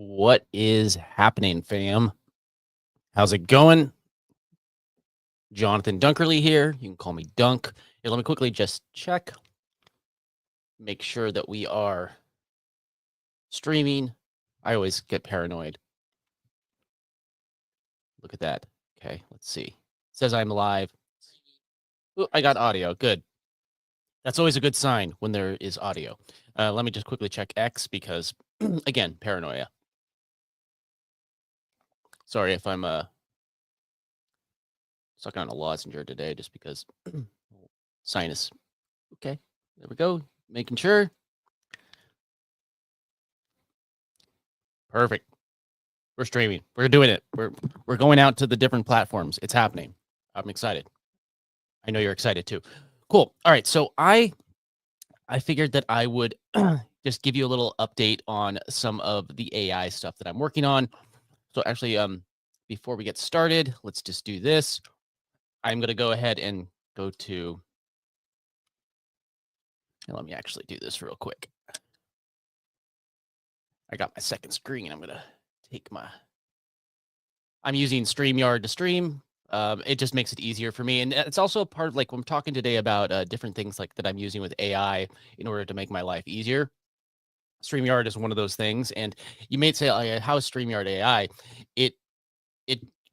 What is happening, fam? How's it going? Jonathan Dunkerley here. You can call me Dunk. Here, let me quickly just check. Make sure that we are streaming. I always get paranoid. Look at that. Okay, let's see. It says I'm live. Ooh, I got audio. Good. That's always a good sign when there is audio. Let me just quickly check X because, again, paranoia. Sorry if I'm sucking on a lozenge today just because sinus. Okay, there we go. Making sure. Perfect. We're streaming. We're doing it. We're going out to the different platforms. It's happening. I'm excited. I know you're excited too. Cool. All right. So I figured that I would just give you a little update on some of the AI stuff that I'm working on. So actually, before we get started, let's just do this. I'm going to go ahead and go to. Let me actually do this real quick. I got my second screen. I'm going to take my. I'm using StreamYard to stream. It just makes it easier for me. And it's also a part of like when I'm talking today about different things like that I'm using with AI in order to make my life easier. StreamYard is one of those things. And you may say, how is StreamYard AI? It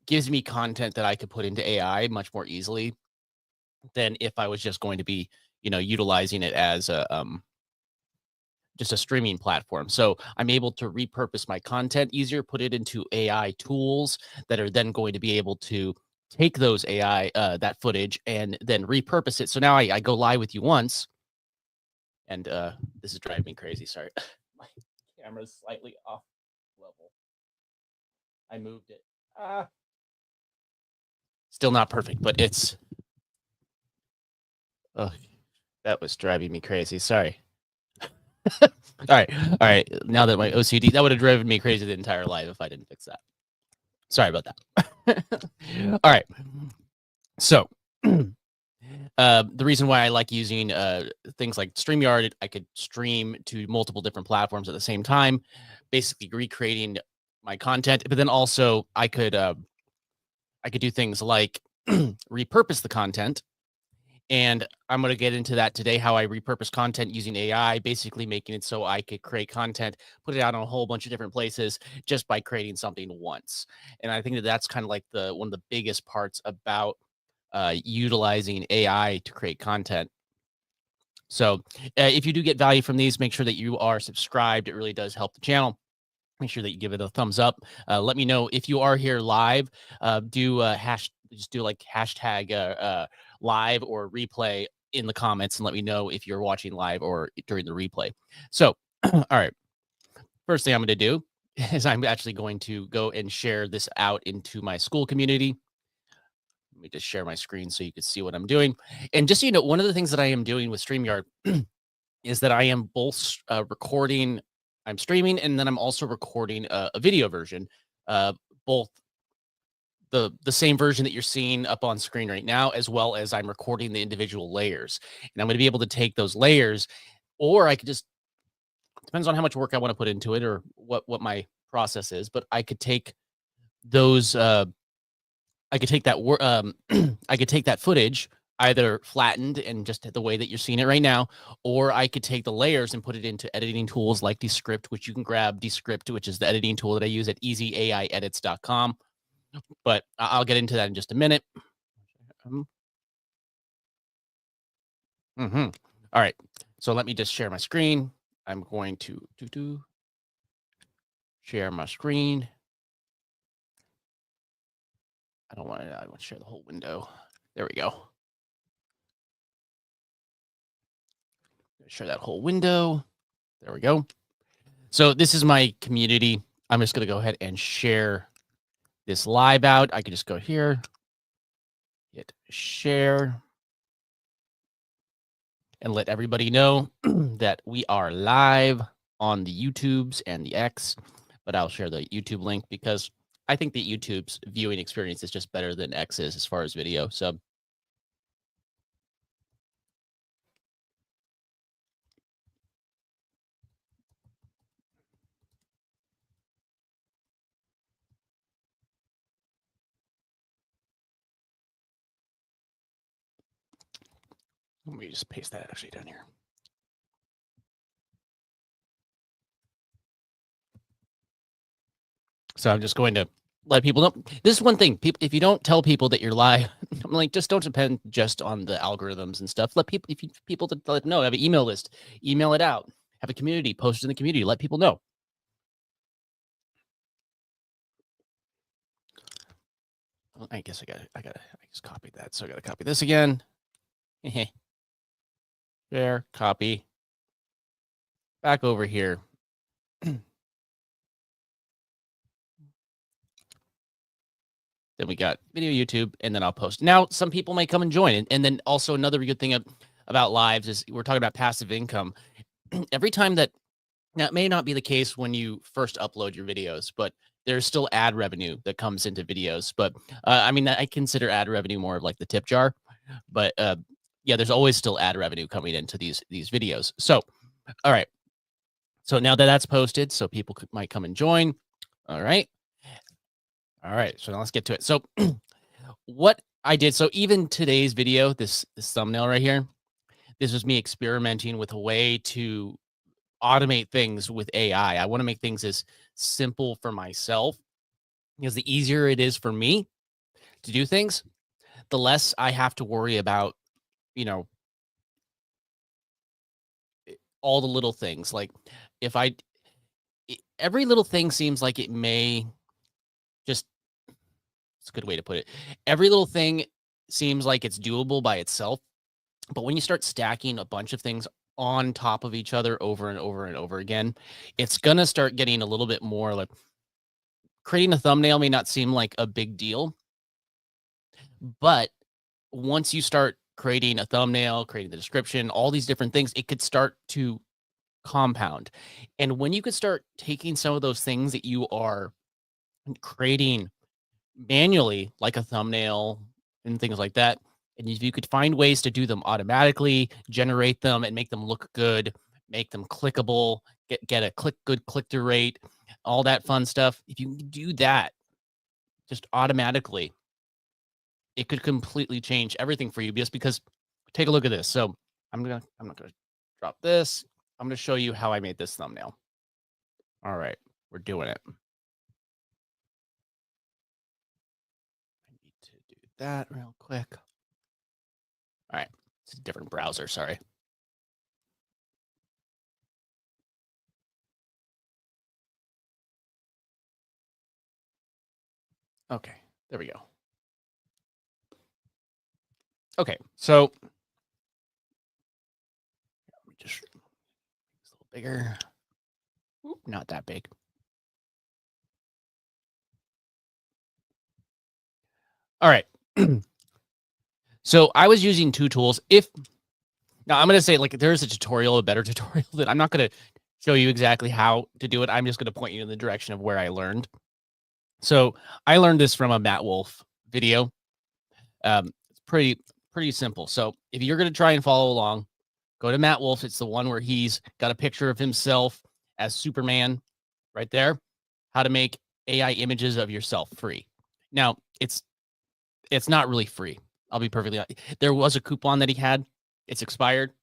gives me content that I could put into AI much more easily than if I was just going to be, utilizing it as just a streaming platform. So I'm able to repurpose my content easier, put it into AI tools that are then going to be able to take those AI, that footage and then repurpose it. So now I go live with you once. And this is driving me crazy. Sorry. My camera's slightly off level. I moved it. Still not perfect, but it's. Oh, that was driving me crazy. Sorry. All right. Now that my OCD, that would have driven me crazy the entire life if I didn't fix that. Sorry about that. All right. So, the reason why I like using things like StreamYard, I could stream to multiple different platforms at the same time, basically recreating my content. But then also I could do things like repurpose the content. And I'm going to get into that today, how I repurpose content using AI, basically making it so I could create content, put it out on a whole bunch of different places just by creating something once. And I think that that's kind of like one of the biggest parts about utilizing AI to create content. So if you do get value from these, make sure that you are subscribed. It really does help the channel. Make sure that you give it a thumbs up. Let me know if you are here live. Just do like hashtag live or replay in the comments and let me know if you're watching live or during the replay. So, all right. First thing I'm going to do is I'm actually going to go and share this out into my school community. Let me just share my screen so you can see what I'm doing. And just so you know, one of the things that I am doing with StreamYard is that I am both recording, I'm streaming, and then I'm also recording a video version, both the same version that you're seeing up on screen right now, as well as I'm recording the individual layers. And I'm going to be able to take those layers, or I could just, depends on how much work I want to put into it or what my process is, but I could take those, I could take that, I could take that footage either flattened and just the way that you're seeing it right now, or I could take the layers and put it into editing tools like Descript, which you can grab Descript, which is the editing tool that I use at easyaiedits.com. But I'll get into that in just a minute. All right. So let me just share my screen. I'm going to share my screen. I want to share the whole window. There we go. Share that whole window. There we go. So this is my community. I'm just going to go ahead and share this live out. I can just go here, hit share, and let everybody know that we are live on the YouTubes and the X, but I'll share the YouTube link because I think the YouTube's viewing experience is just better than X's as far as video. So Let me just paste that actually down here. So I'm just going to let people know. This is one thing. People, if you don't tell people that you're live, I'm like, just don't depend just on the algorithms and stuff. Let people, people to let them know. Have an email list, email it out. Have a community, post it in the community. Let people know. Well, I guess I just copied that. So I got to copy this again. There, copy. Back over here. Then we got video YouTube, and then I'll post. Now, some people may come and join. And then also another good thing about lives is we're talking about passive income. Every time that, now it may not be the case when you first upload your videos, but there's still ad revenue that comes into videos. But I mean, I consider ad revenue more of like the tip jar. But yeah, there's always still ad revenue coming into these videos. So, all right. So now that that's posted, so people might come and join. All right. All right, so now let's get to it. So what I did, so even today's video, this thumbnail right here, this was me experimenting with a way to automate things with AI. I want to make things as simple for myself, because the easier it is for me to do things, the less I have to worry about, you know, all the little things. Like if every little thing seems like it may just, it's a good way to put it. Every little thing seems like it's doable by itself. But when you start stacking a bunch of things on top of each other over and over and over again, it's going to start getting a little bit more like, creating a thumbnail may not seem like a big deal. But once you start creating a thumbnail, creating the description, all these different things, it could start to compound. And when you could start taking some of those things that you are creating manually, like a thumbnail and things like that, and if you could find ways to do them automatically, generate them and make them look good, make them clickable, get a good click-through rate, all that fun stuff. If you do that just automatically, it could completely change everything for you. Just because, take a look at this. So I'm not gonna drop this. I'm gonna show you how I made this thumbnail. All right, we're doing it. That real quick. All right, it's a different browser, sorry. Okay, there we go. Okay, so let me just a little bigger. Oop, not that big. All right. So I was using two tools. Now I'm going to say, like, there's a tutorial, a better tutorial, that I'm not going to show you exactly how to do it. I'm just going to point you in the direction of where I learned. So I learned this from a Matt Wolf video. It's pretty simple. So if you're going to try and follow along, go to Matt Wolf. It's the one where he's got a picture of himself as Superman right there. How to make AI images of yourself free. Now, it's not really free. I'll be perfectly honest. There was a coupon that he had. It's expired,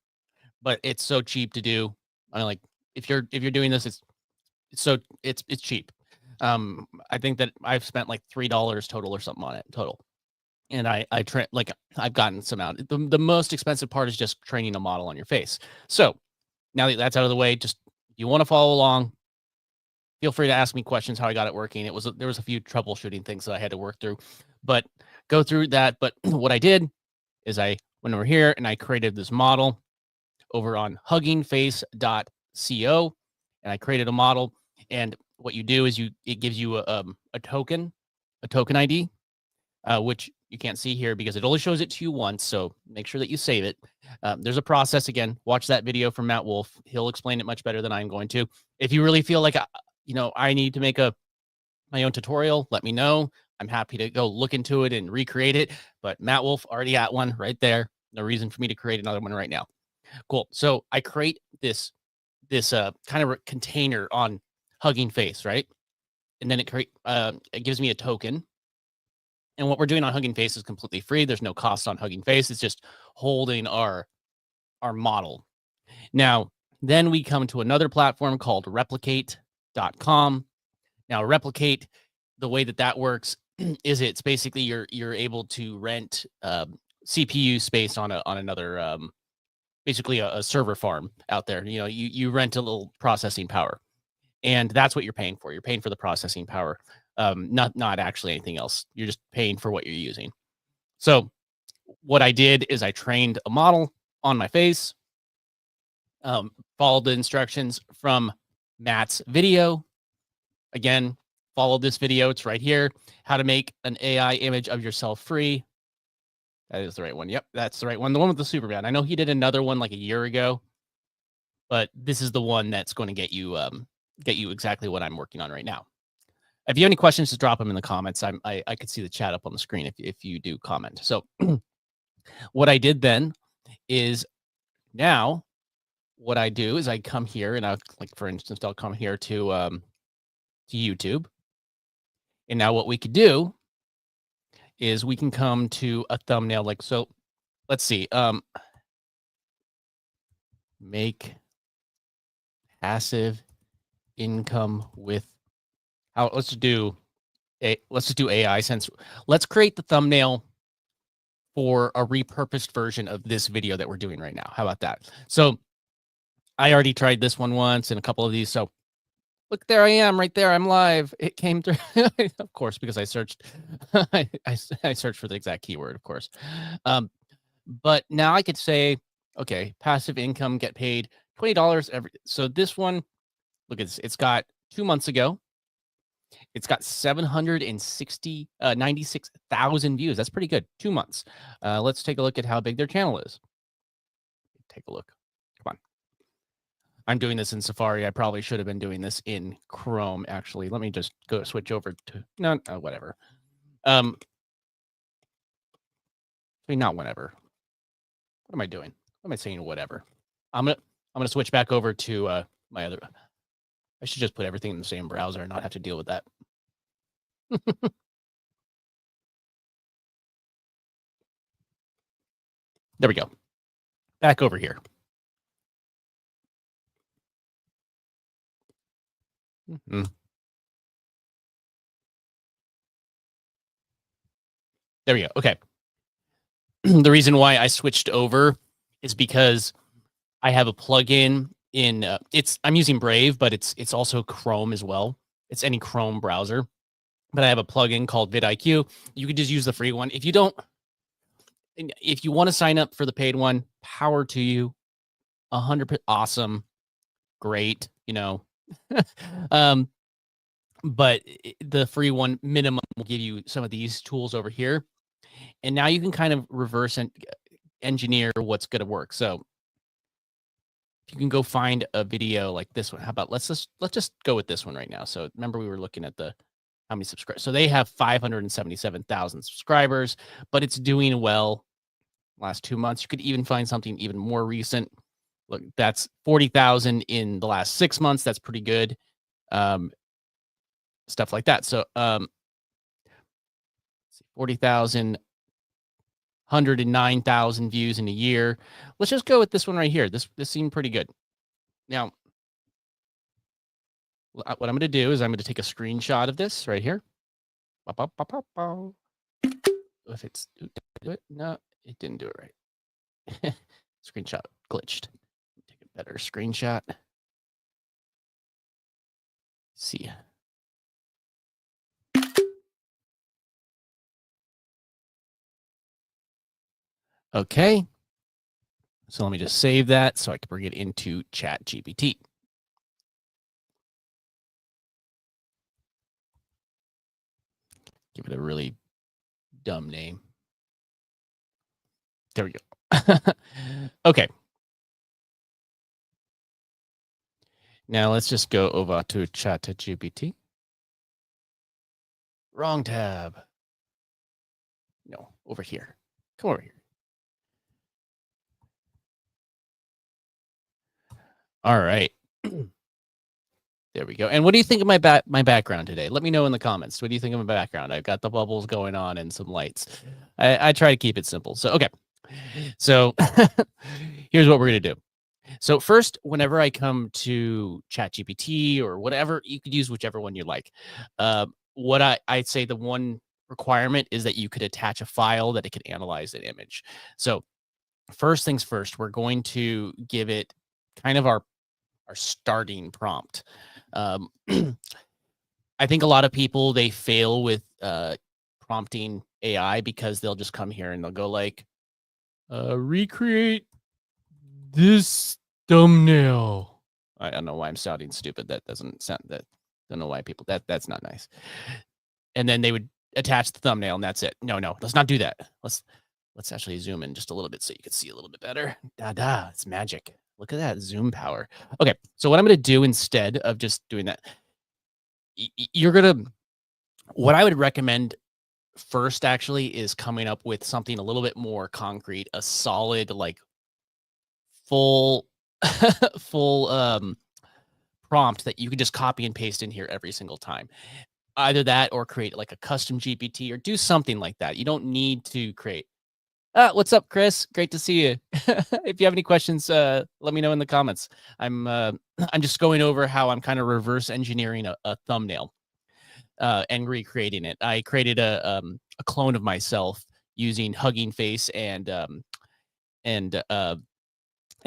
but it's so cheap to do. I mean, like, if you're doing this, it's cheap. I think that I've spent like $3 total or something on it total. And I've gotten some out. The most expensive part is just training a model on your face. So now that that's out of the way, just if you want to follow along, feel free to ask me questions how I got it working. There was a few troubleshooting things that I had to work through, but go through that. But what I did is I went over here and I created this model over on huggingface.co, and I created a model. And what you do is it gives you a token ID, which you can't see here because it only shows it to you once. So make sure that you save it. There's a process. Again, watch that video from Matt Wolf. He'll explain it much better than I'm going to. If you really feel like, I need to make my own tutorial, let me know. I'm happy to go look into it and recreate it. But Matt Wolf already got one right there. No reason for me to create another one right now. Cool. So I create this kind of container on Hugging Face, right? And then it gives me a token. And what we're doing on Hugging Face is completely free. There's no cost on Hugging Face. It's just holding our our model. Now, then we come to another platform called replicate.com. Now, Replicate, the way that works is it's basically you're able to rent CPU space on another basically a server farm out there. You know, you rent a little processing power, and that's what you're paying for. You're paying for the processing power, not actually anything else. You're just paying for what you're using. So what I did is I trained a model on my face, followed the instructions from Matt's video. Again, follow this video. It's right here. How to make an AI image of yourself free. That is the right one. Yep, that's the right one. The one with the Superman. I know he did another one like a year ago, but this is the one that's going to get you exactly what I'm working on right now. If you have any questions, just drop them in the comments. I could see the chat up on the screen if you do comment. So what I did then is now what I do is I come here and for instance, I'll come here to YouTube. And now what we could do is we can come to a thumbnail like so. Let's see. Make passive income with let's just do AI since let's create the thumbnail for a repurposed version of this video that we're doing right now. How about that? So I already tried this one once and a couple of these. So look, there I am right there. I'm live. It came through, of course, because I searched, I searched for the exact keyword, of course. But now I could say, okay, passive income, get paid $20 every. So this one, look, it's got 2 months ago. It's got 96,000 views. That's pretty good. 2 months. Let's take a look at how big their channel is. Take a look. Come on. I'm doing this in Safari. I probably should have been doing this in Chrome, actually. Let me just go switch over to no, whatever. Not whatever. What am I doing? What am I saying? Whatever. I'm gonna switch back over to my other. I should just put everything in the same browser and not have to deal with that. There we go. Back over here. Mm-hmm. There we go. Okay. The reason why I switched over is because I have a plugin in I'm using Brave, but it's also Chrome as well. It's any Chrome browser, but I have a plugin called vidIQ. You could just use the free one. If you want to sign up for the paid one, power to you. 100% awesome, great, you know. But the free one minimum will give you some of these tools over here, and now you can kind of reverse and engineer what's going to work. So if you can go find a video like this one, how about let's just go with this one right now. So remember we were looking at how many subscribers. So they have 577,000 subscribers, but it's doing well. Last 2 months, you could even find something even more recent. Look, that's 40,000 in the last 6 months. That's pretty good. Stuff like that. So 40,000, 109,000 views in a year. Let's just go with this one right here. This seemed pretty good. Now, what I'm going to do is I'm going to take a screenshot of this right here. If it's do it, no, it didn't do it right. Screenshot glitched. Take a better screenshot. See. Okay. So let me just save that so I can bring it into ChatGPT. Give it a really dumb name. There we go. Okay. Now let's just go over to ChatGPT. Wrong tab. No, over here. Come over here. All right. There we go. And what do you think of my background today? Let me know in the comments. What do you think of my background? I've got the bubbles going on and some lights. I try to keep it simple. So, okay. So here's what we're going to do. So first, whenever I come to ChatGPT or whatever, you could use whichever one you like. What I'd say the one requirement is that you could attach a file that it could analyze an image. So first things first, we're going to give it kind of our starting prompt. Um, I think a lot of people they fail with prompting AI because they'll just come here and they'll go like, recreate this thumbnail. I don't know why I'm sounding stupid. That doesn't sound that. Don't know why people that's not nice. And then they would attach the thumbnail and that's it. No, let's not do that. Let's actually zoom in just a little bit so you can see a little bit better. It's magic. Look at that zoom power. Okay, so what I'm going to do instead of just doing that, you're going to. What I would recommend first actually is coming up with something a little bit more concrete, a solid like full full prompt that you can just copy and paste in here every single time. Either that or create like a custom GPT or do something like that. You don't need to create. What's up, Chris? Great to see you. If you have any questions, let me know in the comments. I'm I'm just going over how I'm kind of reverse engineering a thumbnail and recreating it. I created a clone of myself using Hugging Face and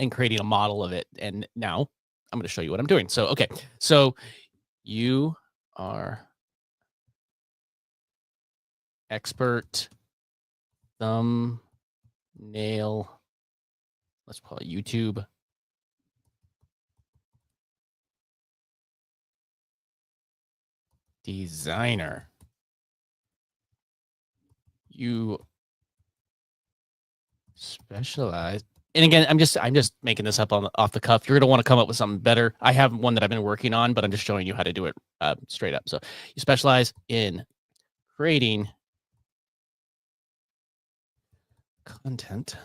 creating a model of it. And now I'm going to show you what I'm doing. So, okay. So you are expert thumbnail. Let's call it YouTube designer. You specialize. And again, I'm just making this up off the cuff. You're gonna want to come up with something better. I have one that I've been working on, but I'm just showing you how to do it straight up. So you specialize in creating content,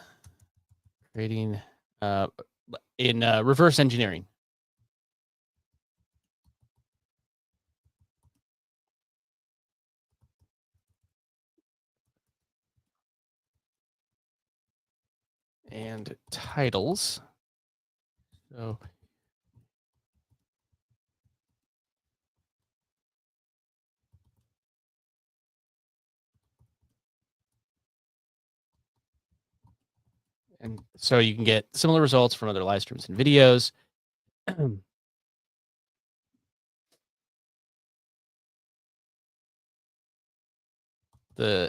creating in reverse engineering. And titles. So and so you can get similar results from other live streams and videos.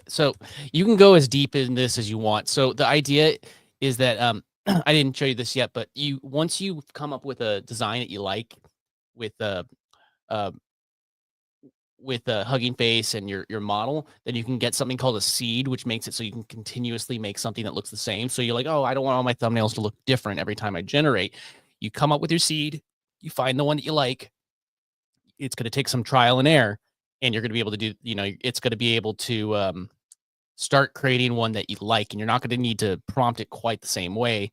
So you can go as deep in this as you want. So the idea is that I didn't show you this yet, but once you come up with a design that you like with uh, a Hugging Face and your model, then you can get something called a seed, which makes it so you can continuously make something that looks the same. So you're like, oh, I don't want all my thumbnails to look different every time I generate. You come up with your seed, you find the one that you like. It's going to take some trial and error, and you're going to be able to do, it's going to be able to start creating one that you like, and you're not going to need to prompt it quite the same way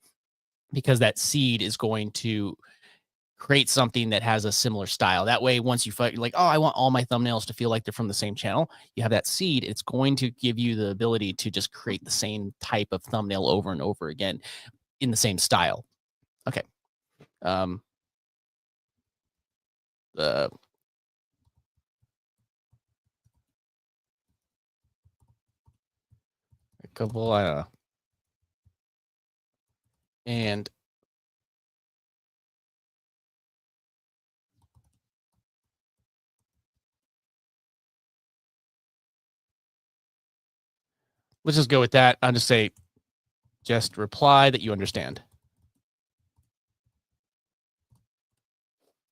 because that seed is going to create something that has a similar style. That way, once you find like, oh, I want all my thumbnails to feel like they're from the same channel, you have that seed. It's going to give you the ability to just create the same type of thumbnail over and over again in the same style. Okay. The couple, and let's just go with that. I'll just say, just reply that you understand.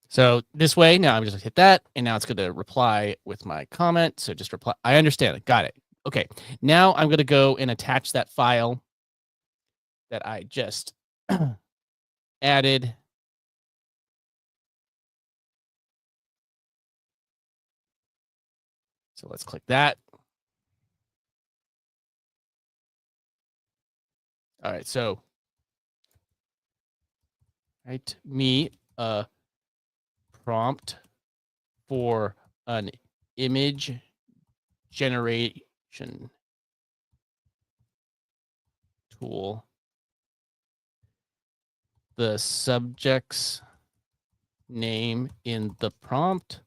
So this way, now I'm just gonna hit that, and now it's gonna reply with my comment. So just reply, I understand it, got it. Okay, now I'm gonna go and attach that file that I just added. So let's click that. All right, so write me a prompt for an image generation tool, the subject's name in the prompt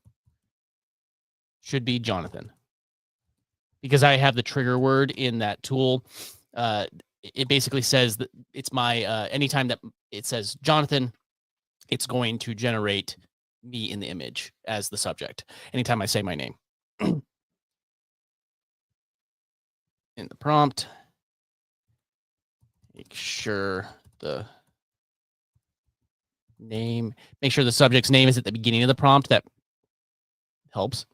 should be Jonathan. Because I have the trigger word in that tool, it basically says that it's my, anytime that it says Jonathan, it's going to generate me in the image as the subject. Anytime I say my name in the prompt, make sure the name, make sure the subject's name is at the beginning of the prompt. That helps.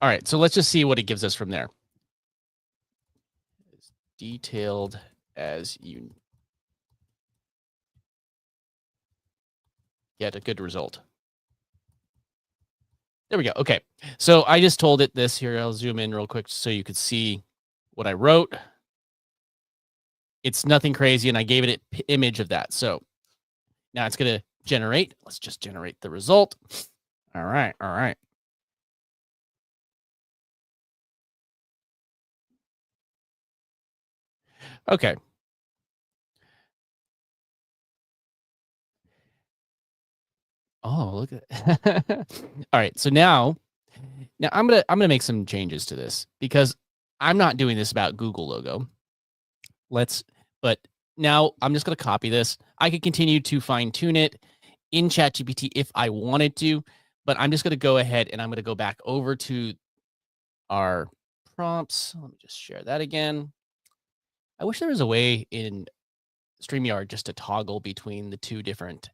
All right, so let's just see what it gives us from there. As detailed as you get a good result. There we go. Okay, so I just told it this here. I'll zoom in real quick so you could see what I wrote. It's nothing crazy, and I gave it an image of that. So now it's going to generate. Let's just generate the result. All right, all right. Okay. Oh, look at all right. So now I'm gonna make some changes to this because I'm not doing this about Google logo. But now I'm just gonna copy this. I could continue to fine tune it in ChatGPT if I wanted to, but I'm just gonna go ahead and I'm gonna go back over to our prompts. Let me just share that again. I wish there was a way in StreamYard just to toggle between the two different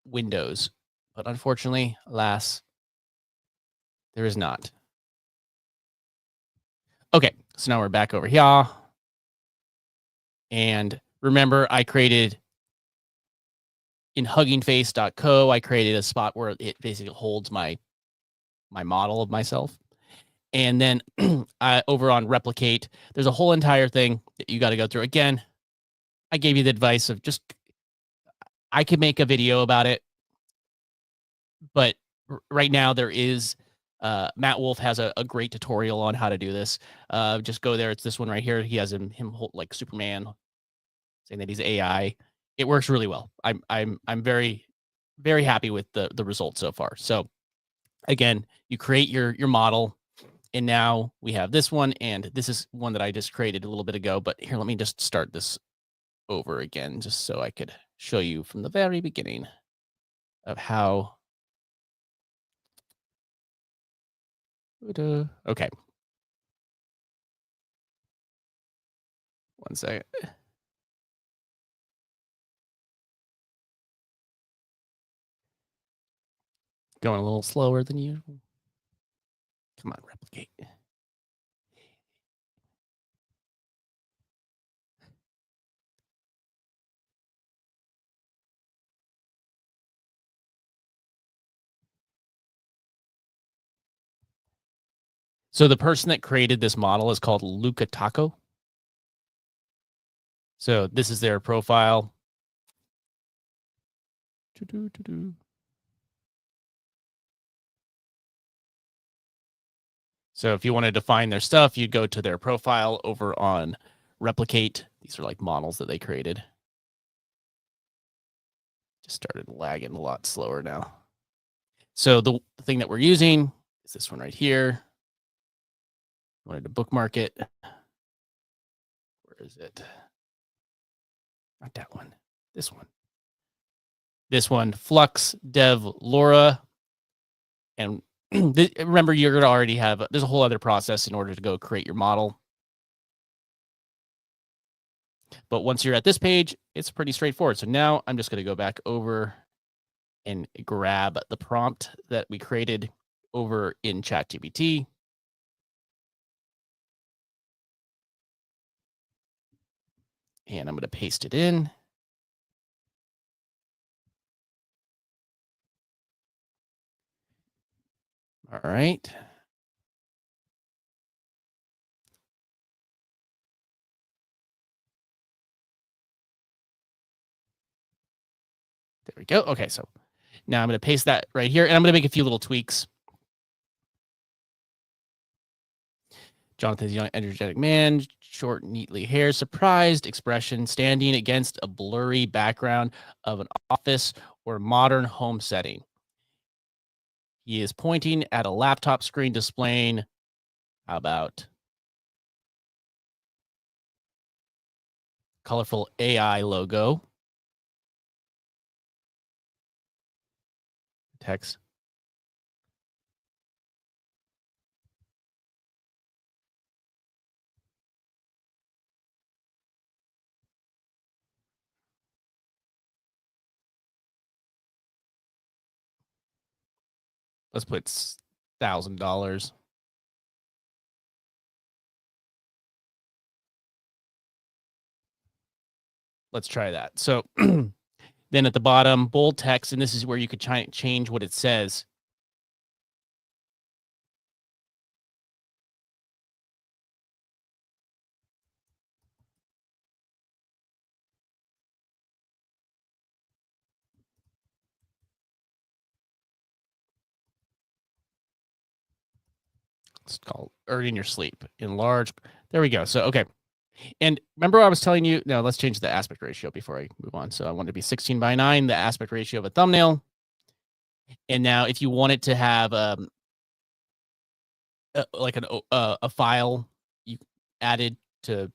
windows, but unfortunately, alas, there is not. Okay, so now we're back over here. And remember, I created in huggingface.co, I created a spot where it basically holds my model of myself. And then over on replicate, there's a whole entire thing that you got to go through. Again, I gave you the advice of just, I could make a video about it, but right now there is, Matt Wolf has a great tutorial on how to do this. Just go there. It's this one right here. He has him hold like Superman, saying that he's AI. It works really well. I'm very, very happy with the results so far. So again, you create your model, and now we have this one, and this is one that I just created a little bit ago. But here, let me just start this over again, just so I could show you from the very beginning of how. Okay. One second. Going a little slower than usual. Come on, replicate. So the person that created this model is called Luca Taco. So this is their profile. So if you wanted to find their stuff, you'd go to their profile over on Replicate. These are like models that they created. Just started lagging a lot slower now. So the thing that we're using is this one right here. I wanted to bookmark it. Where is it? Not that one. This one. This one, Flux Dev Laura. And remember, you're going to already have, there's a whole other process in order to go create your model. But once you're at this page, it's pretty straightforward. So now I'm just going to go back over and grab the prompt that we created over in ChatGPT. And I'm going to paste it in. All right. There we go. Okay, so now I'm going to paste that right here, and I'm going to make a few little tweaks. Jonathan's young, energetic man, short, neatly hair, surprised expression, standing against a blurry background of an office or modern home setting. He is pointing at a laptop screen displaying, how about colorful AI logo. Text. Let's put $1,000. Let's try that. So then at the bottom, bold text, and this is where you could change what it says. It's called Earn in Your Sleep. Enlarge. There we go. So, okay. And remember I was telling you, no, let's change the aspect ratio before I move on. So I want it to be 16:9, the aspect ratio of a thumbnail. And now if you want it to have like a file you added for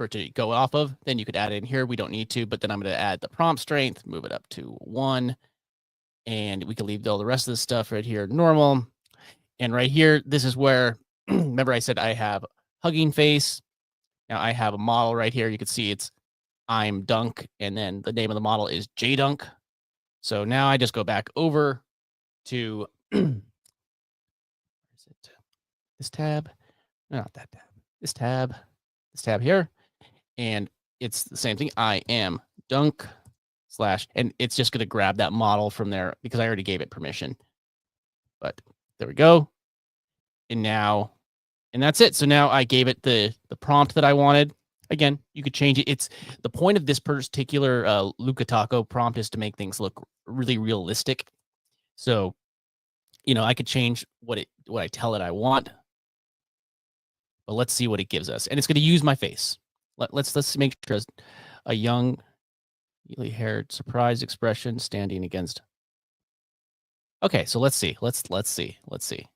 it to go off of, then you could add it in here. We don't need to, but then I'm going to add the prompt strength, move it up to 1, and we can leave all the rest of the stuff right here normal. And right here, this is where, remember I said I have hugging face. Now I have a model right here. You can see it's I'm Dunk, and then the name of the model is JDunk. So now I just go back over to where is it? This tab. No, not that tab. This tab here. And it's the same thing. I am Dunk / and it's just going to grab that model from there because I already gave it permission. But there we go. And now, and that's it. So now I gave it the prompt that I wanted. Again, you could change it. It's the point of this particular Luca Taco prompt is to make things look really realistic. So, you know, I could change what I tell it I want. But let's see what it gives us. And it's going to use my face. Let's make sure it's a young, neatly haired, surprised expression standing against. Okay, so let's see. Let's see.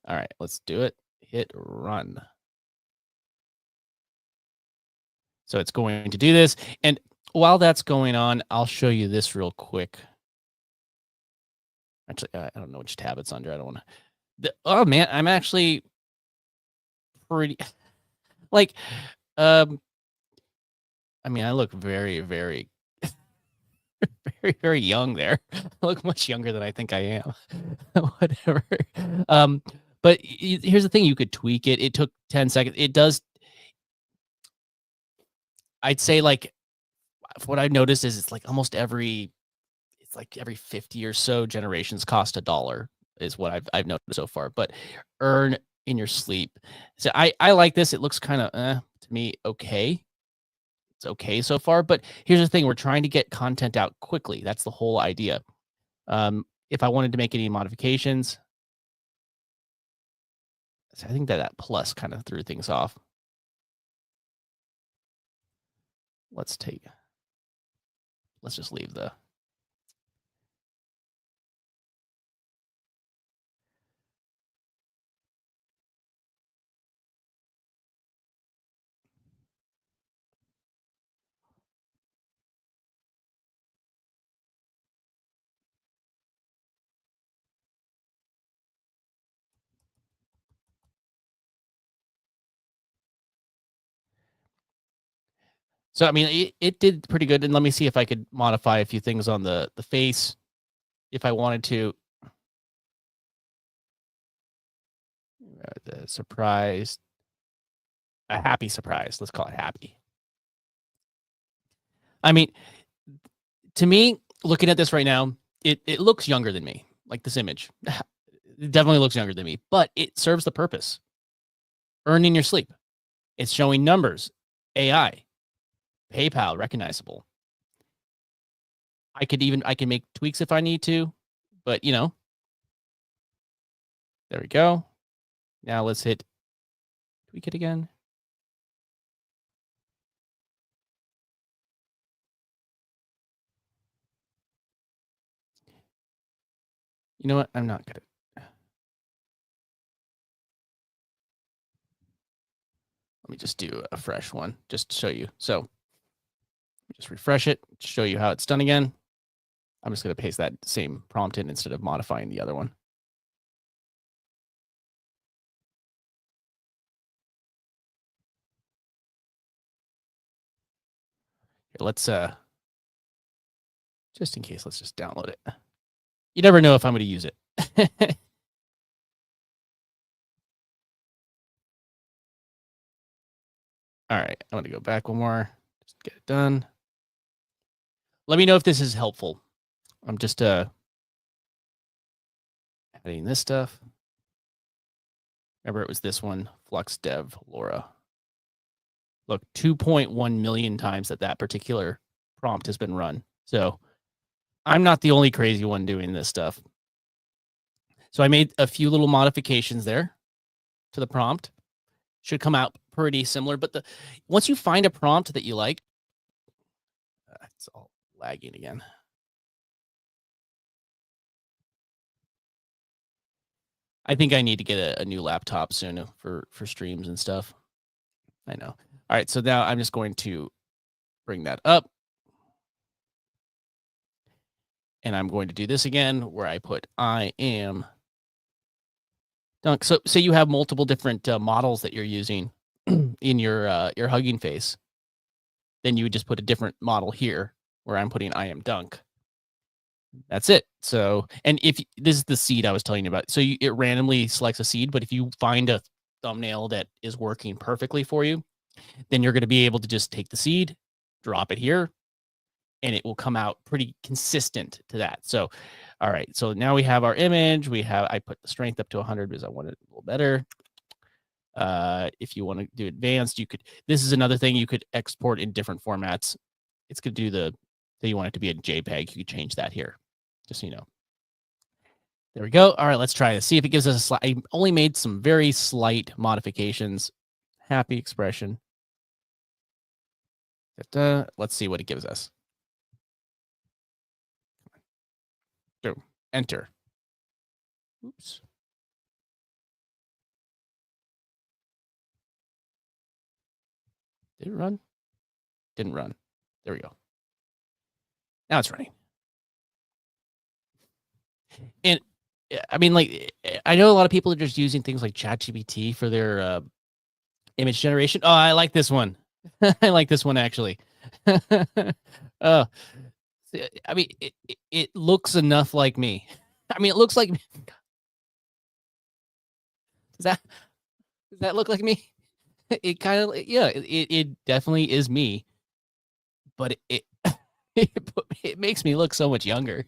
All right, let's do it. Hit run. So it's going to do this. And while that's going on, I'll show you this real quick. Actually, I don't know which tab it's under. I don't want to. Oh man, I'm actually pretty like, I mean, I look very, very, very, very young there. I look much younger than I think I am. Whatever. But here's the thing: you could tweak it. It took 10 seconds. It does. I'd say like what I've noticed is it's like every 50 or so generations cost $1 is what I've noticed so far. But earn in your sleep. So I like this. It looks kind of to me okay. It's okay so far. But here's the thing: we're trying to get content out quickly. That's the whole idea. If I wanted to make any modifications, so I think that plus kind of threw things off. Let's just leave the. So, I mean, it did pretty good. And let me see if I could modify a few things on the face if I wanted to. The surprise, a happy surprise. Let's call it happy. I mean, to me, looking at this right now, it looks younger than me. Like this image, it definitely looks younger than me, but it serves the purpose. Earn in your sleep. It's showing numbers, AI, PayPal, recognizable. I can make tweaks if I need to, but you know, there we go. Now let's hit tweak it again. You know what? I'm not gonna. Let me just do a fresh one just to show you. So just refresh it, show you how it's done again. I'm just going to paste that same prompt in instead of modifying the other one. Here, let's just in case, let's just download it. You never know if I'm going to use it. All right, I'm going to go back one more. Just get it done. Let me know if this is helpful. I'm just adding this stuff. Remember, it was this one, Flux Dev Laura. Look, 2.1 million times that particular prompt has been run. So I'm not the only crazy one doing this stuff. So I made a few little modifications there to the prompt. Should come out pretty similar, but once you find a prompt that you like, it's all lagging again. I think I need to get a new laptop soon for streams and stuff. I know. All right, so now I'm just going to bring that up. And I'm going to do this again where I put I am Dunk. So say you have multiple different models that you're using in your Hugging Face. Then you would just put a different model here where I'm putting I am Dunk. That's it. So, and if this is the seed I was telling you about, so it randomly selects a seed, but if you find a thumbnail that is working perfectly for you, then you're going to be able to just take the seed, drop it here, and it will come out pretty consistent to that. So, all right. So now we have our image. I put the strength up to 100 because I want it a little better. If you want to do advanced, this is another thing you could export in different formats. It's going to do you want it to be a JPEG. You could change that here, just so you know. There we go. All right, let's try this. See if it gives us I only made some very slight modifications. Happy expression. Let's see what it gives us. Boom. Enter. Oops. Did it run? Didn't run. There we go. Now it's running. And I mean, like, I know a lot of people are just using things like ChatGPT for their image generation. Oh, I like this one. I like this one, actually. I mean, it looks enough like me. I mean, it looks like me. Does that look like me? It kind of, yeah, it definitely is me. But it makes me look so much younger.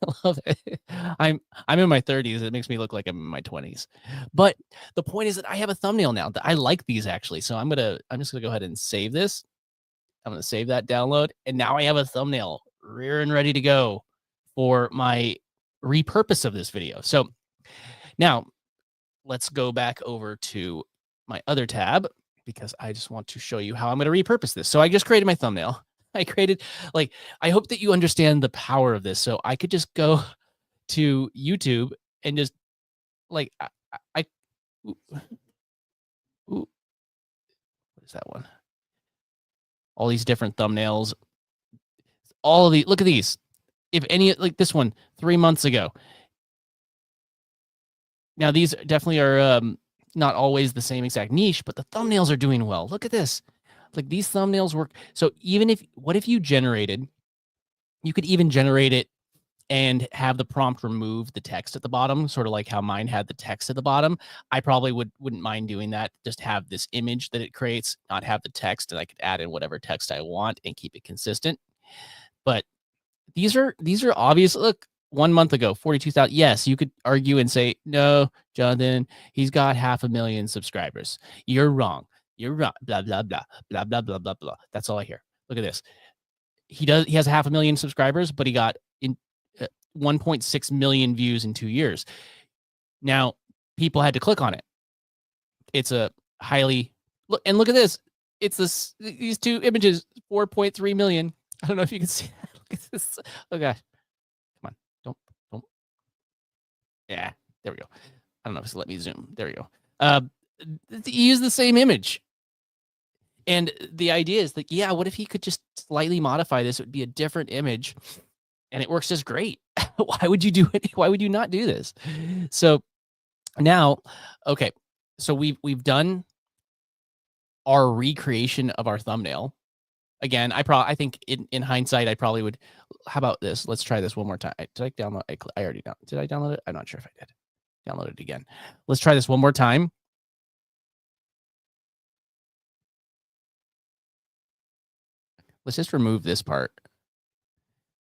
I love it. I'm in my 30s. It makes me look like I'm in my 20s. But the point is that I have a thumbnail now. I like these, actually. So I'm just gonna go ahead and save this. I'm gonna save that download, and now I have a thumbnail rear and ready to go for my repurpose of this video. So now let's go back over to my other tab because I just want to show you how I'm going to repurpose this. So I just created my thumbnail. I hope that you understand the power of this. So I could just go to YouTube and just like, ooh, what is that one? All these different thumbnails, all of the, look at these. If any, like this one 3 months ago. Now these definitely are not always the same exact niche, but the thumbnails are doing well. Look at this. Like these thumbnails work. So what if you could even generate it and have the prompt remove the text at the bottom, sort of like how mine had the text at the bottom. I probably wouldn't mind doing that. Just have this image that it creates, not have the text, and I could add in whatever text I want and keep it consistent. But these are obvious. Look, 1 month ago, 42,000. Yes, you could argue and say, no, Jonathan, he's got 500,000 subscribers. You're wrong. You're wrong. Blah, blah, blah, blah, blah, blah, blah, blah. That's all I hear. Look at this. he has 500,000 subscribers, but he got in 1.6 million views in 2 years. Now, people had to click on it. It's a highly look, and look at this. It's these two images, 4.3 million. I don't know if you can see that. Look at this. Oh gosh. Come on. Don't. Yeah, there we go. I don't know if it's let me zoom. There we go. Use the same image. And the idea is like, yeah, what if he could just slightly modify this? It would be a different image and it works just great. Why would you do it? Why would you not do this? So now, okay, so we've done our recreation of our thumbnail. Again, I think in hindsight, I probably would. How about this? Let's try this one more time. Did I download? I already downloaded. Did I download it? I'm not sure if I did. Download it again. Let's try this one more time. Let's just remove this part.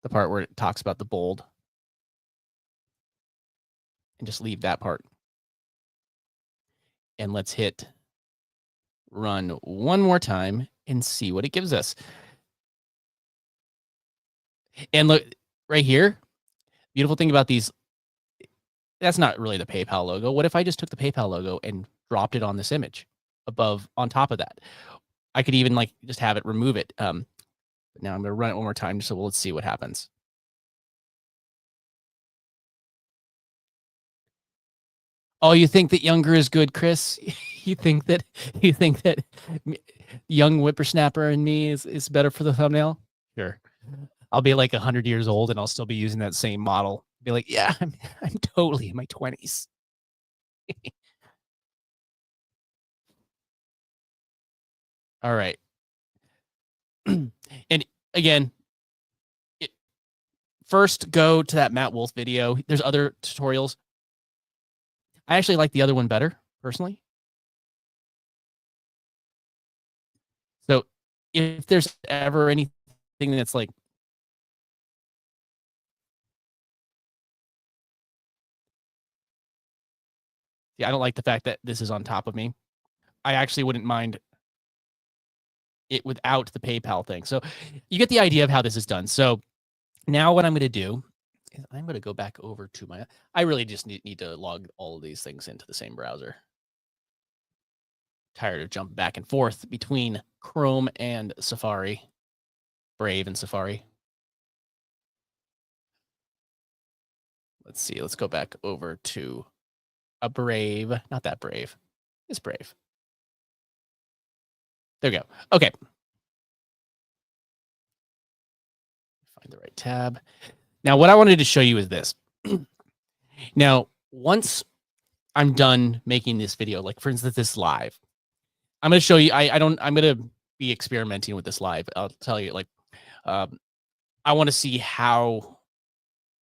The part where it talks about the bold. And just leave that part. And let's hit run one more time and see what it gives us. And look right here. Beautiful thing about these, that's not really the PayPal logo. What if I just took the PayPal logo and dropped it on this image above, on top of that? I could even like just have it remove it. But now I'm going to run it one more time. So let's see what happens. Oh, you think that younger is good, Chris? you think that young whippersnapper and me is better for the thumbnail? Sure. I'll be like 100 years old and I'll still be using that same model. Be like, yeah, I'm totally in my 20s. All right. And again, first go to that Matt Wolf video. There's other tutorials. I actually like the other one better, personally. So if there's ever anything that's like, yeah, I don't like the fact that this is on top of me. I actually wouldn't mind it without the PayPal thing. So you get the idea of how this is done. So now what I'm going to do is I'm going to go back over to my, I really just need to log all of these things into the same browser. Tired of jumping back and forth between Chrome and Safari, Brave and Safari. Let's see. Let's go back over to a Brave. Not that Brave. It's Brave. There we go. Okay. Find the right tab. Now, what I wanted to show you is this. Now, once I'm done making this video, like for instance, this live, I'm going to show you, I'm going to be experimenting with this live. I'll tell you, like, I want to see how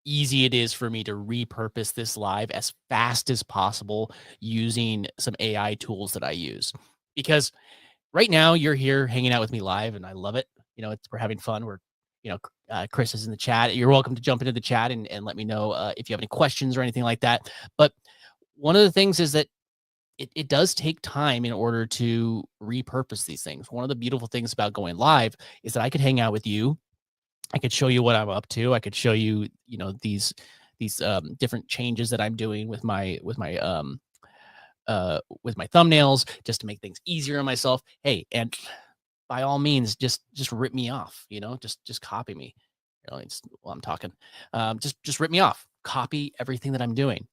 easy it is for me to repurpose this live as fast as possible using some AI tools that I use. Because right now you're here hanging out with me live and I love it. You know, we're having fun. We're, you know, Chris is in the chat. You're welcome to jump into the chat and let me know if you have any questions or anything like that. But one of the things is that it does take time in order to repurpose these things. One of the beautiful things about going live is that I could hang out with you. I could show you what I'm up to. I could show you, you know, these different changes that I'm doing with my thumbnails just to make things easier on myself. Hey, and by all means, just rip me off. You know, just copy me. You know, while I'm talking, just rip me off. Copy everything that I'm doing.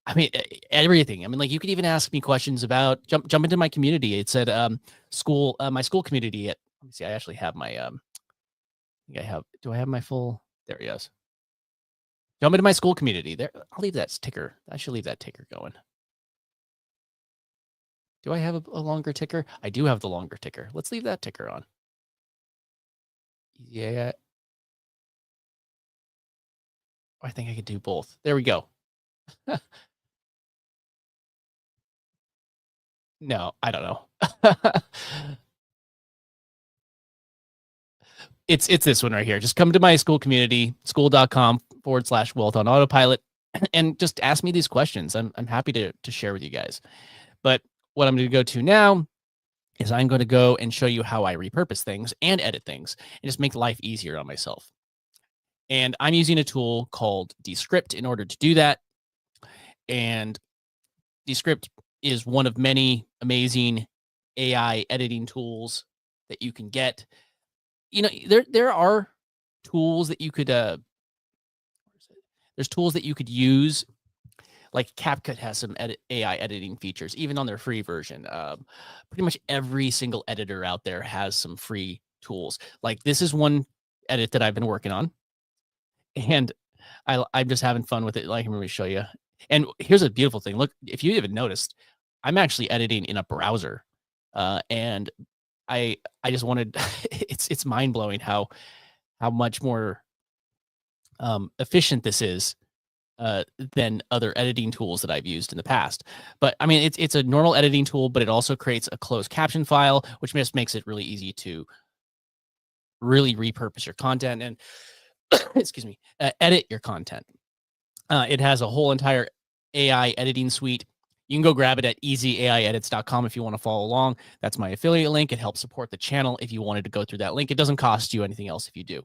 I mean, everything. I mean, like you could even ask me questions about jump into my community. It said my school community. Let me see. I actually have my do I have my full? There he is. Jump into my school community. There, I'll leave that ticker. I should leave that ticker going. Do I have a longer ticker? I do have the longer ticker. Let's leave that ticker on. Yeah. I think I could do both. There we go. No, I don't know. It's this one right here. Just come to my school community, school.com/wealth on autopilot, and just ask me these questions. I'm happy to share with you guys. But what I'm going to go to now is I'm going to go and show you how I repurpose things and edit things and just make life easier on myself. And I'm using a tool called Descript in order to do that. And Descript is one of many amazing AI editing tools that you can get. You know, there are tools that you could there's tools that you could use. Like CapCut has some AI editing features, even on their free version. Pretty much every single editor out there has some free tools. Like this is one edit that I've been working on, and I'm just having fun with it. Like, let me show you. And here's a beautiful thing. Look, if you even noticed, I'm actually editing in a browser, and I just wanted. It's mind blowing how much more efficient this is than other editing tools that I've used in the past. But I mean, it's a normal editing tool, but it also creates a closed caption file, which just makes it really easy to really repurpose your content and excuse me, edit your content. It has a whole entire AI editing suite. You can go grab it at easyaiedits.com if you want to follow along. That's my affiliate link. It helps support the channel if you wanted to go through that link. It doesn't cost you anything else if you do.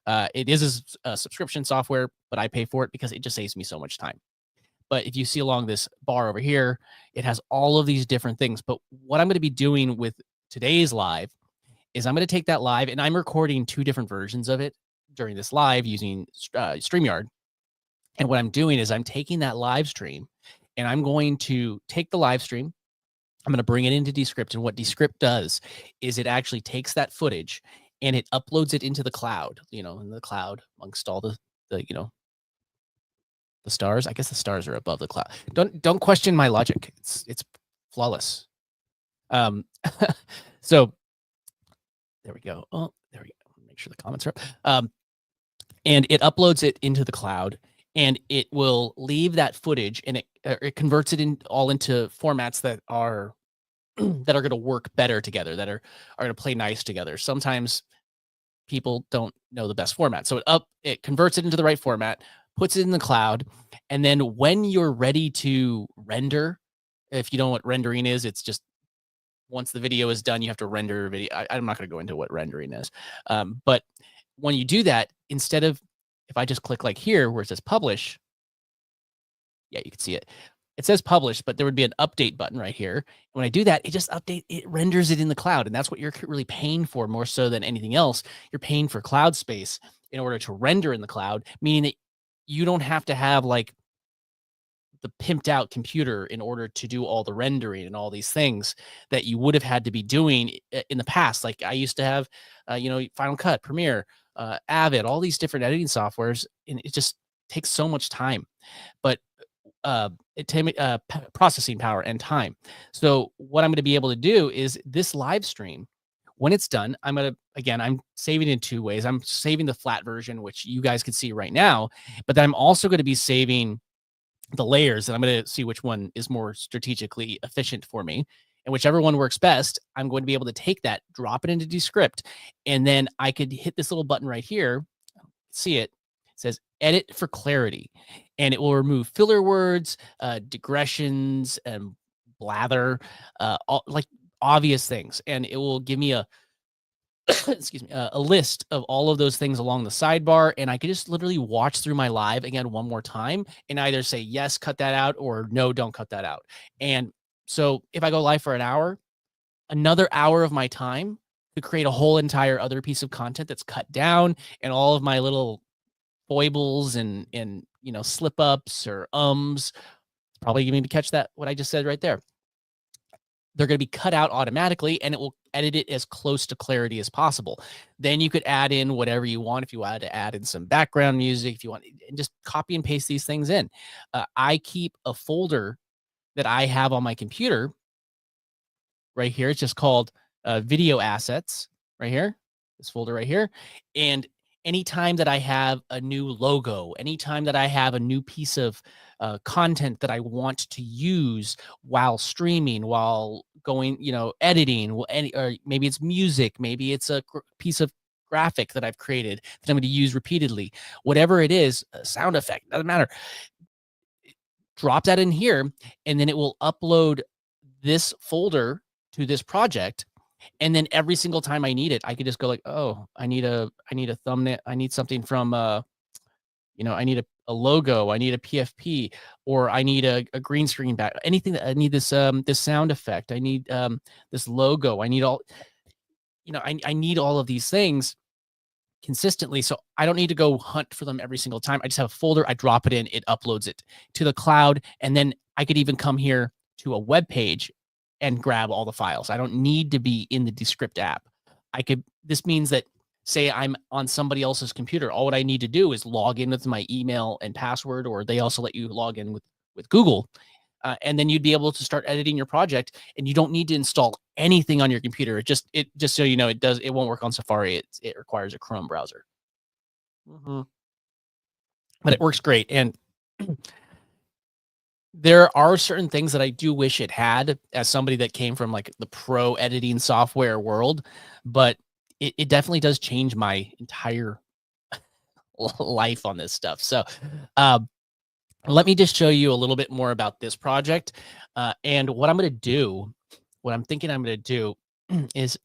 It is a subscription software, but I pay for it because it just saves me so much time. But if you see along this bar over here, it has all of these different things. But what I'm going to be doing with today's live is I'm going to take that live, and I'm recording 2 different versions of it during this live using StreamYard. And what I'm doing is I'm taking that live stream and I'm going to take the live stream. I'm going to bring it into Descript. And what Descript does is it actually takes that footage and it uploads it into the cloud, you know, in the cloud amongst all the you know, the stars. I guess the stars are above the cloud. Don't question my logic. It's flawless. So there we go. Oh, there we go. Make sure the comments are up. And it uploads it into the cloud. And it will leave that footage, and it converts it all into formats that are that are going to work better together, that are going to play nice together. Sometimes people don't know the best format, so it converts it into the right format, puts it in the cloud, and then when you're ready to render, if you know what rendering is, it's just once the video is done, you have to render a video. I'm not going to go into what rendering is, but when you do that, instead of if I just click like here where it says publish, yeah, you can see it. It says publish, but there would be an update button right here. When I do that, it renders it in the cloud. And that's what you're really paying for more so than anything else. You're paying for cloud space in order to render in the cloud, meaning that you don't have to have like the pimped out computer in order to do all the rendering and all these things that you would have had to be doing in the past. Like I used to have, Final Cut, Premiere, Avid, all these different editing softwares, and it just takes so much time, but processing power and time. So what I'm going to be able to do is this live stream, when it's done, I'm saving it in 2 ways. I'm saving the flat version, which you guys can see right now, but then I'm also going to be saving the layers, and I'm going to see which one is more strategically efficient for me. And whichever one works best, I'm going to be able to take that, drop it into Descript, and then I could hit this little button right here. See it? It says edit for clarity, and it will remove filler words, digressions, and blather, all, like obvious things. And it will give me a excuse me, a list of all of those things along the sidebar. And I could just literally watch through my live again one more time and either say, yes, cut that out, or no, don't cut that out. And so if I go live for an hour, another hour of my time to create a whole entire other piece of content that's cut down, and all of my little foibles and slip ups or probably going to catch that, what I just said right there. They're going to be cut out automatically, and it will edit it as close to clarity as possible. Then you could add in whatever you want. If you wanted to add in some background music, if you want, and just copy and paste these things in. I keep a folder that I have on my computer right here. It's just called video assets right here, this folder right here. And anytime that I have a new logo, anytime that I have a new piece of content that I want to use while streaming, while going, editing, or maybe it's music, maybe it's a piece of graphic that I've created that I'm going to use repeatedly, whatever it is, a sound effect, doesn't matter. Drop that in here, and then it will upload this folder to this project. And then every single time I need it, I could just go like, oh, I need a thumbnail. I need something from I need a logo, I need a PFP, or I need a green screen back. Anything that I need this sound effect. I need this logo. I need all, I need all of these things consistently. So I don't need to go hunt for them every single time. I just have a folder, I drop it in, it uploads it to the cloud, and then I could even come here to a web page and grab all the files. I don't need to be in the Descript app. This means that say I'm on somebody else's computer, all what I need to do is log in with my email and password, or they also let you log in with Google. And then you'd be able to start editing your project, and you don't need to install anything on your computer. It just so you know, it won't work on Safari. It requires a Chrome browser. But it works great. And there are certain things that I do wish it had as somebody that came from like the pro editing software world, but it definitely does change my entire life on this stuff. So let me just show you a little bit more about this project. And what I'm thinking I'm going to do is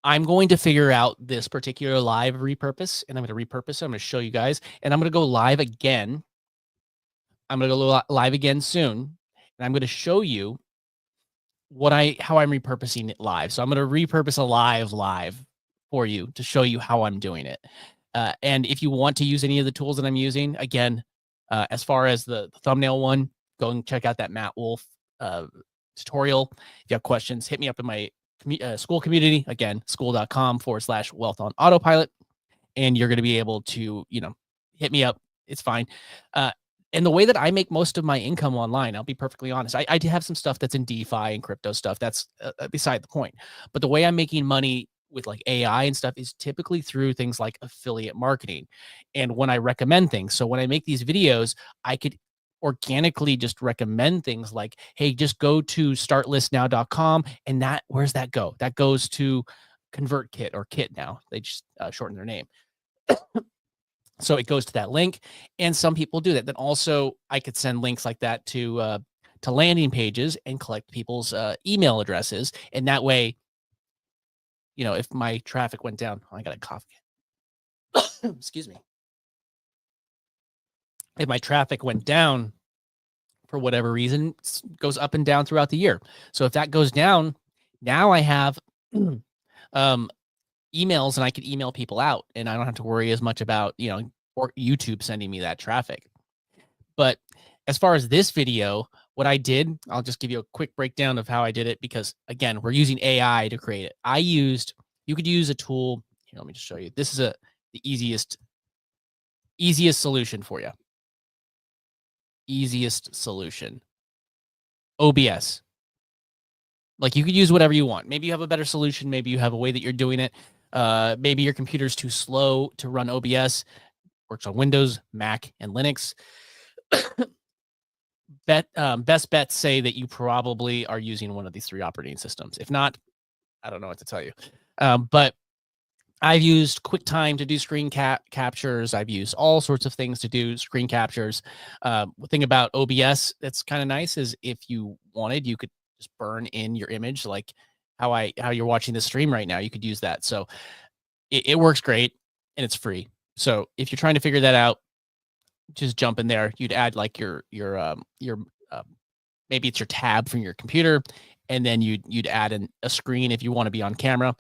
I'm going to figure out this particular live repurpose, and I'm going to repurpose it. I'm going to show you guys, and I'm going to go live again. I'm going to go live again soon, and I'm going to show you how I'm repurposing it live. So I'm going to repurpose a live for you to show you how I'm doing it. And if you want to use any of the tools that I'm using, again, as far as the thumbnail one, go and check out that Matt Wolf tutorial. If you have questions, hit me up in my school community. Again, school.com/wealth on autopilot. And you're going to be able to, hit me up. It's fine. And the way that I make most of my income online, I'll be perfectly honest, I do have some stuff that's in DeFi and crypto stuff. That's beside the point. But the way I'm making money with like AI and stuff is typically through things like affiliate marketing. And when I recommend things, so when I make these videos, I could organically just recommend things like, hey, just go to startlistnow.com. And where's that go? That goes to ConvertKit or Kit now. They just shorten their name. So it goes to that link, and some people do that. Then also I could send links like that to landing pages and collect people's email addresses. And that way, if my traffic went down, I got a cough again. Excuse me. If my traffic went down for whatever reason, it goes up and down throughout the year. So if that goes down, now I have emails, and I could email people out, and I don't have to worry as much about, or YouTube sending me that traffic. But as far as this video, what I did, I'll just give you a quick breakdown of how I did it, because again, we're using AI to create it. You could use a tool. Here, let me just show you. This is the easiest solution for you. Easiest solution. OBS. Like, you could use whatever you want. Maybe you have a better solution. Maybe you have a way that you're doing it. Maybe your computer's too slow to run OBS. Works on Windows, Mac, and Linux. Best bets say that you probably are using one of these 3 operating systems. If not, I don't know what to tell you. But I've used QuickTime to do screen captures. I've used all sorts of things to do screen captures. The thing about OBS that's kind of nice is if you wanted, you could just burn in your image, like how you're watching the stream right now. You could use that. So it works great, and it's free. So if you're trying to figure that out, just jump in there. You'd add like your maybe it's your tab from your computer, and then you'd add in a screen if you want to be on camera.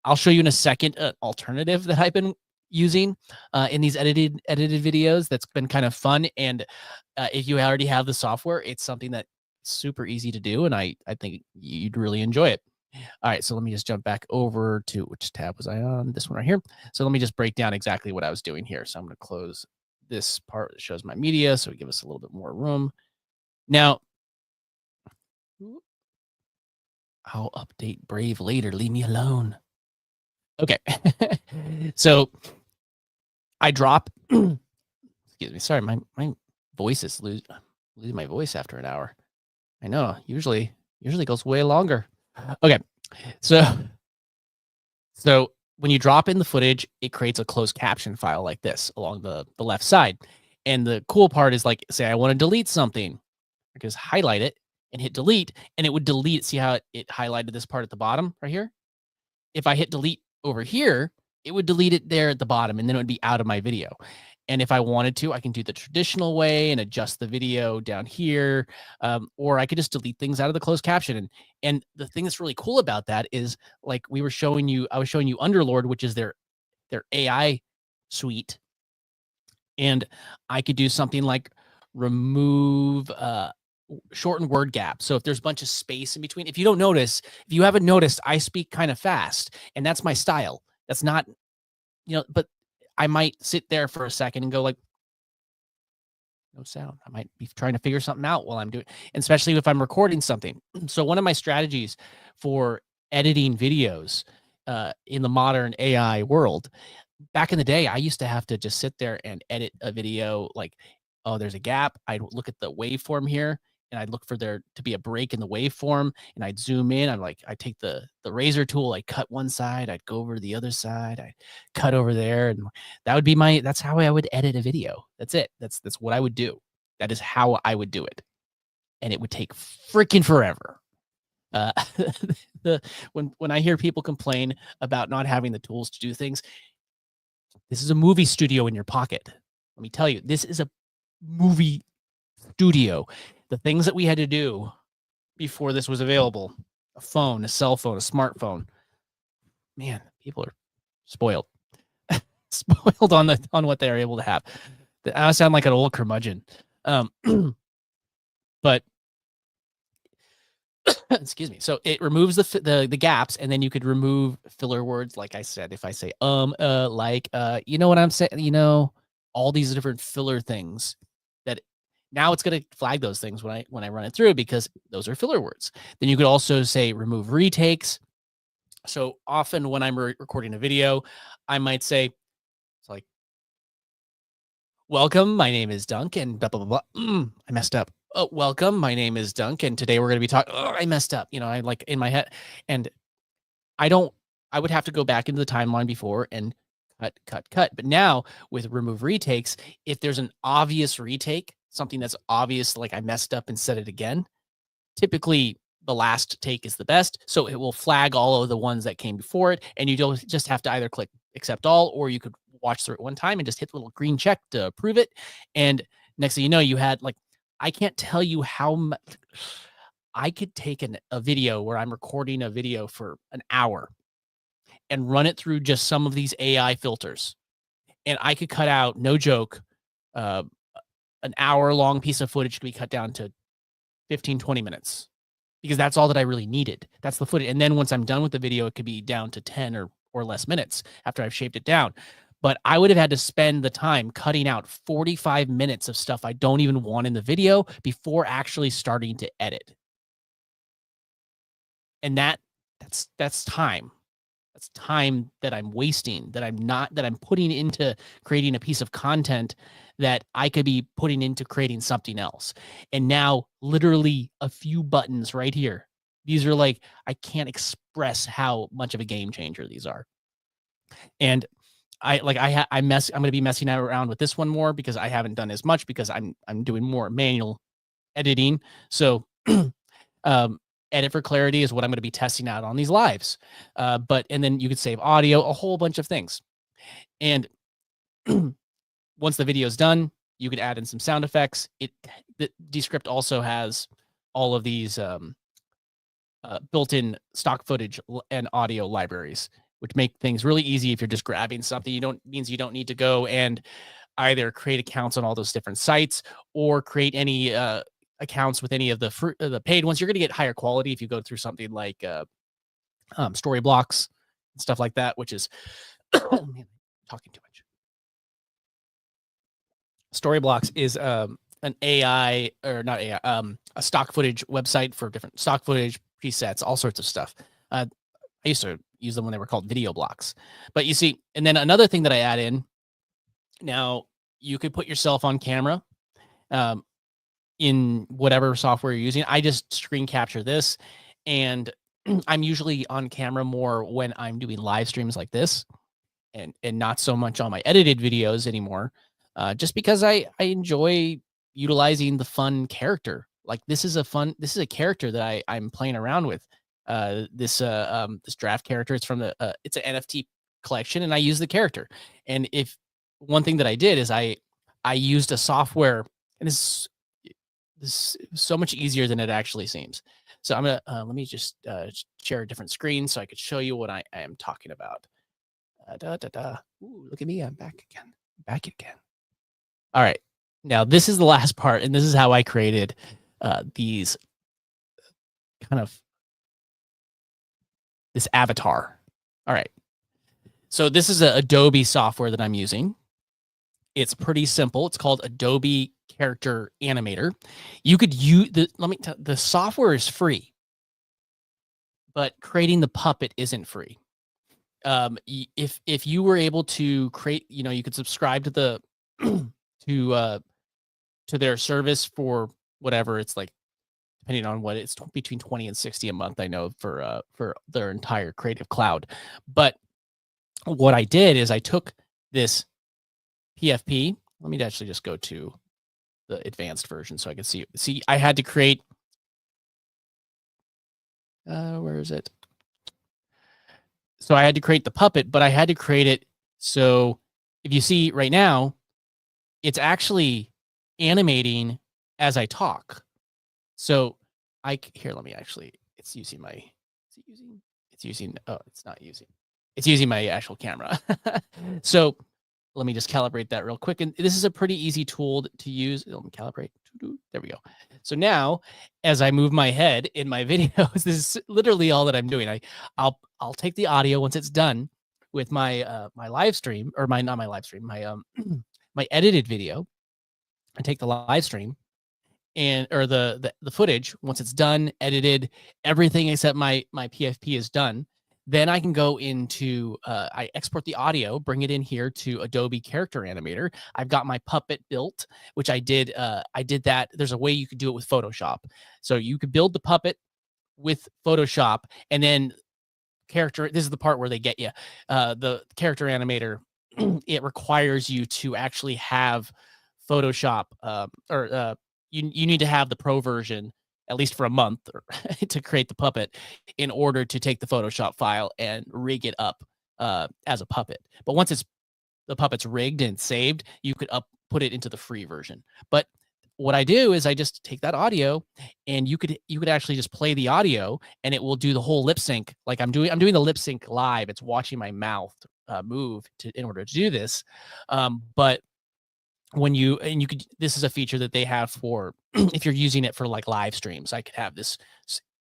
I'll show you in a second an alternative that I've been using in these edited videos. That's been kind of fun. And if you already have the software, it's something that's super easy to do, and I think you'd really enjoy it. All right, so let me just jump back over to, which tab was I on? This one right here. So let me just break down exactly what I was doing here. So I'm going to close this part that shows my media, so we give us a little bit more room. Now, I'll update Brave later. Leave me alone. Okay. So I drop. Excuse me. Sorry, my voice is losing my voice after an hour. I know. Usually goes way longer. Okay. So when you drop in the footage, it creates a closed caption file like this along the left side. And the cool part is, like, say I want to delete something, I just highlight it, and hit delete, and it would delete. See how it highlighted this part at the bottom right here? If I hit delete over here, it would delete it there at the bottom, and then it would be out of my video. And if I wanted to, I can do the traditional way and adjust the video down here, or I could just delete things out of the closed caption. And the thing that's really cool about that is, like I was showing you Underlord, which is their AI suite, and I could do something like remove shorten word gap. So if there's a bunch of space in between, if you haven't noticed, I speak kind of fast, and that's my style. That's not, but I might sit there for a second and go like, no sound. I might be trying to figure something out while I'm doing, and especially if I'm recording something. So one of my strategies for editing videos in the modern AI world, back in the day, I used to have to just sit there and edit a video like, oh, there's a gap. I'd look at the waveform here, and I'd look for there to be a break in the waveform, and I'd zoom in. I'd take the razor tool, I'd cut one side, I'd go over to the other side, I'd cut over there, and that would be that's how I would edit a video. That's it. That's what I would do. That is how I would do it. And it would take freaking forever. When I hear people complain about not having the tools to do things, this is a movie studio in your pocket. Let me tell you, this is a movie studio. The things that we had to do before this was available, a phone, a cell phone, a smartphone, man, people are spoiled. Spoiled on what they're able to have. I sound like an old curmudgeon. But excuse me. So it removes the gaps, and then you could remove filler words. Like I said, if I say like you know what I'm saying, all these different filler things, that now it's going to flag those things when I run it through, because those are filler words. Then you could also say remove retakes. So often when I'm recording a video, I might say, it's like, welcome, my name is Dunk, and blah, blah, blah, blah. I messed up. Oh, welcome, my name is Dunk, and today we're going to be talking, I messed up. I like in my head, and I would have to go back into the timeline before and cut. But now with remove retakes, if there's an obvious retake, something that's obvious, like I messed up and said it again, typically the last take is the best. So it will flag all of the ones that came before it, and you don't just have to either click accept all, or you could watch through it one time and just hit the little green check to approve it. And next thing you know, you had, like, I can't tell you how much I could take a video where I'm recording a video for an hour and run it through just some of these AI filters. And I could cut out, no joke, an hour-long piece of footage could be cut down to 15, 20 minutes, because that's all that I really needed. That's the footage. And then once I'm done with the video, it could be down to 10 or less minutes after I've shaped it down. But I would have had to spend the time cutting out 45 minutes of stuff I don't even want in the video before actually starting to edit. And that's time. That's time that I'm wasting, that I'm putting into creating a piece of content that I could be putting into creating something else. And now literally a few buttons right here. These are like, I can't express how much of a game changer these are. And I'm going to be messing around with this one more, because I haven't done as much, because I'm doing more manual editing. So, edit for clarity is what I'm going to be testing out on these lives. And then you could save audio, a whole bunch of things. And once the video is done, you could add in some sound effects. The Descript also has all of these built-in stock footage and audio libraries, which make things really easy if you're just grabbing something. Means you don't need to go and either create accounts on all those different sites or create any accounts with any of the paid ones. You're going to get higher quality if you go through something like Storyblocks and stuff like that, which is oh man, talking too much. Storyblocks is an AI, or not AI, a stock footage website for different stock footage presets, all sorts of stuff. I used to use them when they were called video blocks. But you see, and then another thing that I add in, now you could put yourself on camera in whatever software you're using. I just screen capture this, and I'm usually on camera more when I'm doing live streams like this, and not so much on my edited videos anymore, just because I enjoy utilizing the fun character Like this is a character that I'm playing around with. This draft character, it's from it's an NFT collection, and I use the character. And if one thing that I did is I used a software, and this is so much easier than it actually seems. So I'm gonna let me just share a different screen so I could show you what I am talking about. Ooh, look at me, I'm back again. Back again. All right. Now this is the last part, and this is how I created these kind of this avatar. All right. So this is a Adobe software that I'm using. It's pretty simple. It's called Adobe Character Animator. You could use the software is free, but creating the puppet isn't free. If you were able to create, you could subscribe to the to their service for whatever it's like, depending on what it's between 20 and 60 a month, I know, for their entire Creative Cloud. But what I did is I took this PFP. Let me actually just go to the advanced version so I can see. See, I had to create. Where is it? So I had to create the puppet, but I had to create it so if you see right now, it's actually animating as I talk. So here, let me actually, it's using my actual camera. So let me just calibrate that real quick. And this is a pretty easy tool to use. Let me calibrate. There we go. So now, as I move my head in my videos, this is literally all that I'm doing. I'll take the audio once it's done with my my live stream, or not my live stream, my my edited video. I take the live stream or the footage once it's done, edited, everything except my PFP is done. Then I can go into, I export the audio, bring it in here to Adobe Character Animator. I've got my puppet built, which I did that. There's a way you could do it with Photoshop. So you could build the puppet with Photoshop, and then this is the part where they get you. The Character Animator, it requires you to actually have Photoshop, you need to have the pro version at least for a month to create the puppet in order to take the Photoshop file and rig it up as a puppet. But once the puppet's rigged and saved, you could put it into the free version. But what I do is I just take that audio, and you could actually just play the audio, and it will do the whole lip sync. Like I'm doing the lip sync live. It's watching my mouth move in order to do this. But this is a feature that they have for if you're using it for like live streams. I could have this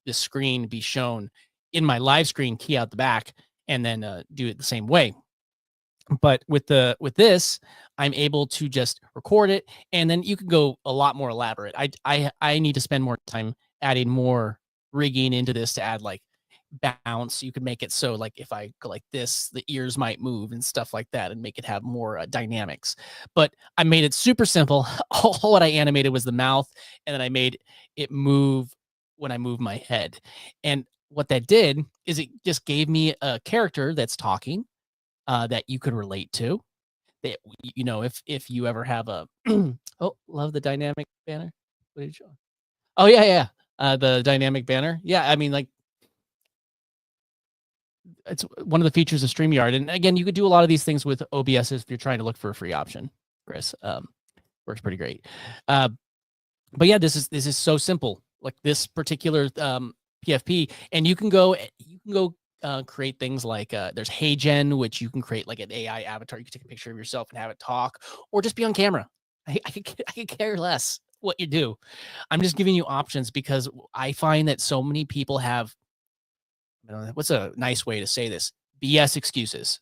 screen be shown in my live screen, key out the back, and then do it the same way. But with this, I'm able to just record it, and then you can go a lot more elaborate. I need to spend more time adding more rigging into this to add like bounce. You could make it so like if I go like this, the ears might move and stuff like that, and make it have more dynamics. But I made it super simple. All what I animated was the mouth, and then I made it move when I move my head. And what that did is it just gave me a character that's talking that you could relate to. That, if you ever have a oh, love the dynamic banner. What did you? Oh yeah. The dynamic banner. Yeah, I mean, like, it's one of the features of StreamYard. And again, you could do a lot of these things with OBS if you're trying to look for a free option. Chris, works pretty great. But yeah, this is so simple. Like this particular PFP, and you can go create things like there's HeyGen, which you can create like an AI avatar. You can take a picture of yourself and have it talk, or just be on camera. I could care less what you do. I'm just giving you options because I find that so many people have, what's a nice way to say this? BS excuses.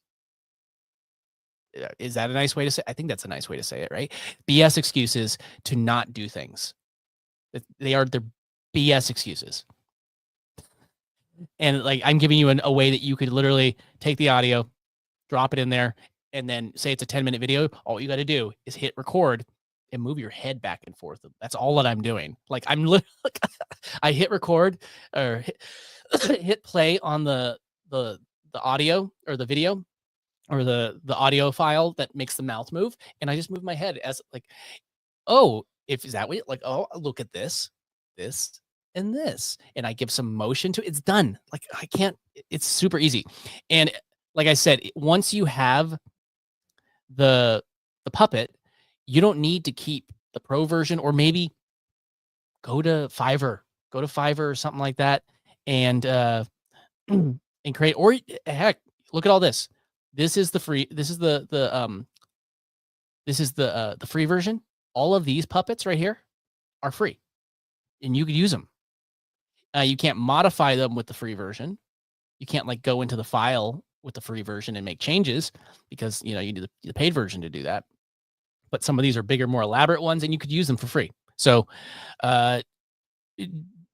Is that a nice way to say? I think that's a nice way to say it, right? BS excuses to not do things. They're BS excuses. And like, I'm giving you a way that you could literally take the audio, drop it in there, and then say it's a 10-minute video. All you got to do is hit record and move your head back and forth. That's all that I'm doing. Like I'm literally, I hit record or hit play on the audio or the video or the audio file that makes the mouth move, and I just move my head as like, oh, is that what, like, oh, look at this. this, and this, and I give some motion to it. It's done. Like I can't. It's super easy, and like I said, once you have the puppet, you don't need to keep the pro version, or maybe go to Fiverr, or something like that, and and create. Or heck, look at all this. This is the free. This is the free version. All of these puppets right here are free, and you could use them. You can't modify them with the free version. You can't like go into the file with the free version and make changes, because you need the paid version to do that. But some of these are bigger, more elaborate ones, and you could use them for free. So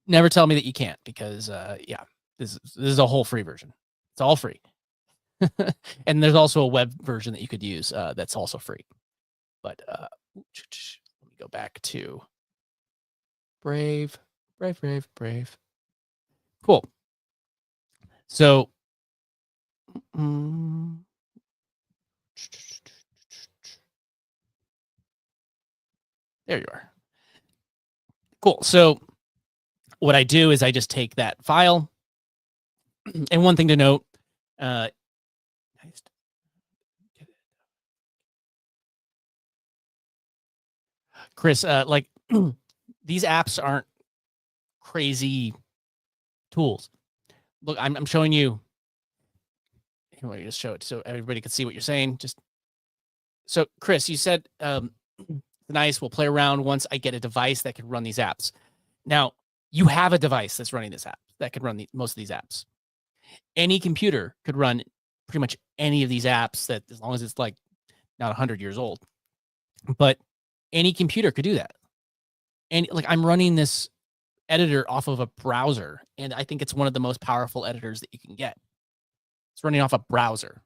never tell me that you can't, because yeah, this is a whole free version. It's all free. And there's also a web version that you could use that's also free. But let me go back to Brave. Cool. So there you are. Cool. So what I do is I just take that file. And one thing to note, Chris, like these apps aren't crazy tools. Look, I'm showing you. Let me just show it so everybody can see what you're saying. So Chris, you said nice, we'll play around once I get a device that can run these apps. Now, you have a device that's running this app that could run most of these apps. Any computer could run pretty much any of these apps, that as long as it's like not 100 years old. But any computer could do that. And like I'm running this editor off of a browser, and I think it's one of the most powerful editors that you can get. It's running off a browser.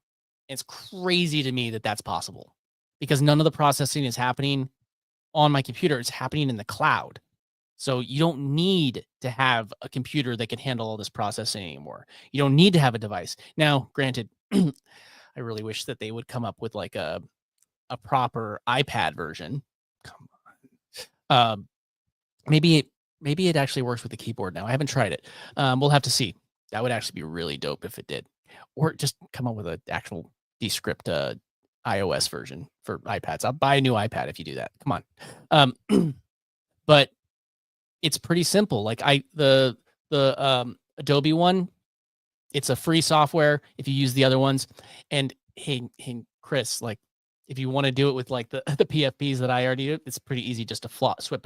It's crazy to me that that's possible, because none of the processing is happening on my computer. It's happening in the cloud. So you don't need to have a computer that can handle all this processing anymore. You don't need to have a device. Now, granted, I really wish that they would come up with like a proper iPad version. Come on. Maybe it actually works with the keyboard now. I haven't tried it. We'll have to see. That would actually be really dope if it did. Or just come up with an actual Descript iOS version for iPads. I'll buy a new iPad if you do that. Come on. But it's pretty simple. Like the Adobe one, it's a free software if you use the other ones. And hey Chris, like if you want to do it with like the PFPs that I already do, it's pretty easy just to flip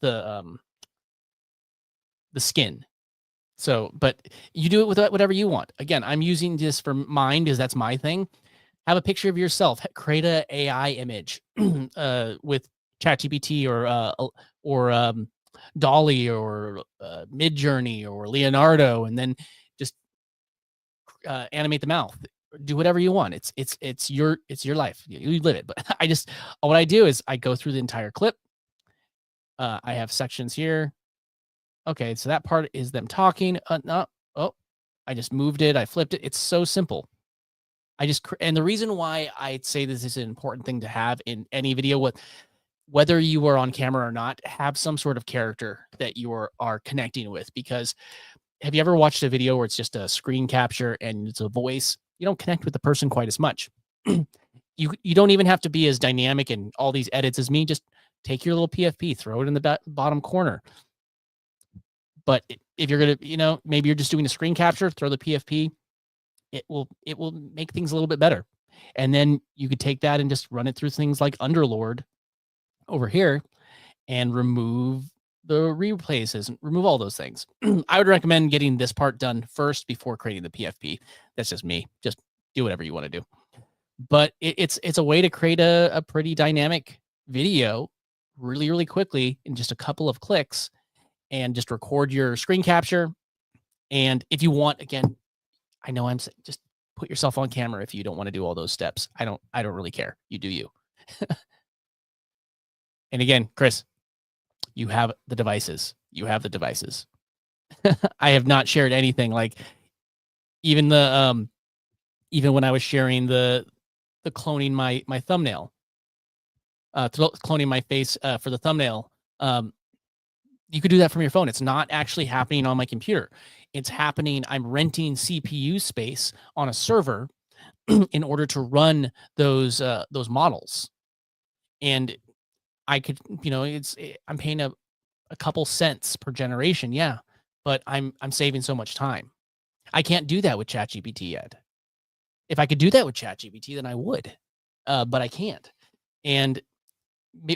the skin. So, but you do it with whatever you want. Again, I'm using this for mine because that's my thing. Have a picture of yourself. Create a AI image with ChatGPT or Dolly or Midjourney or Leonardo, and then just animate the mouth. Do whatever you want. It's your life. You live it. But what I do is I go through the entire clip. I have sections here. Okay, so that part is them talking. No, I just moved it. I flipped it. It's so simple. And the reason why I'd say this is an important thing to have in any video, whether you are on camera or not, have some sort of character that you are connecting with. Because have you ever watched a video where it's just a screen capture and it's a voice? You don't connect with the person quite as much. You don't even have to be as dynamic and all these edits as me. Just take your little PFP, throw it in the bottom corner. But if you're gonna, maybe you're just doing a screen capture, throw the PFP. It will make things a little bit better. And then you could take that and just run it through things like Underlord over here and remove the replays and remove all those things. I would recommend getting this part done first before creating the PFP. That's just me. Just do whatever you want to do. But it's a way to create a pretty dynamic video really, really quickly in just a couple of clicks, and just record your screen capture. And if you want, again, I know I'm saying just put yourself on camera if you don't want to do all those steps. I don't really care. You do you. And again, Chris, you have the devices. I have not shared anything. Like even even when I was sharing the cloning my thumbnail, cloning my face for the thumbnail, you could do that from your phone. It's not actually happening on my computer. It's happening. I'm renting CPU space on a server in order to run those models. And I could, I'm paying a couple cents per generation, yeah, but I'm saving so much time. I can't do that with ChatGPT yet. If I could do that with ChatGPT, then I would, but I can't. And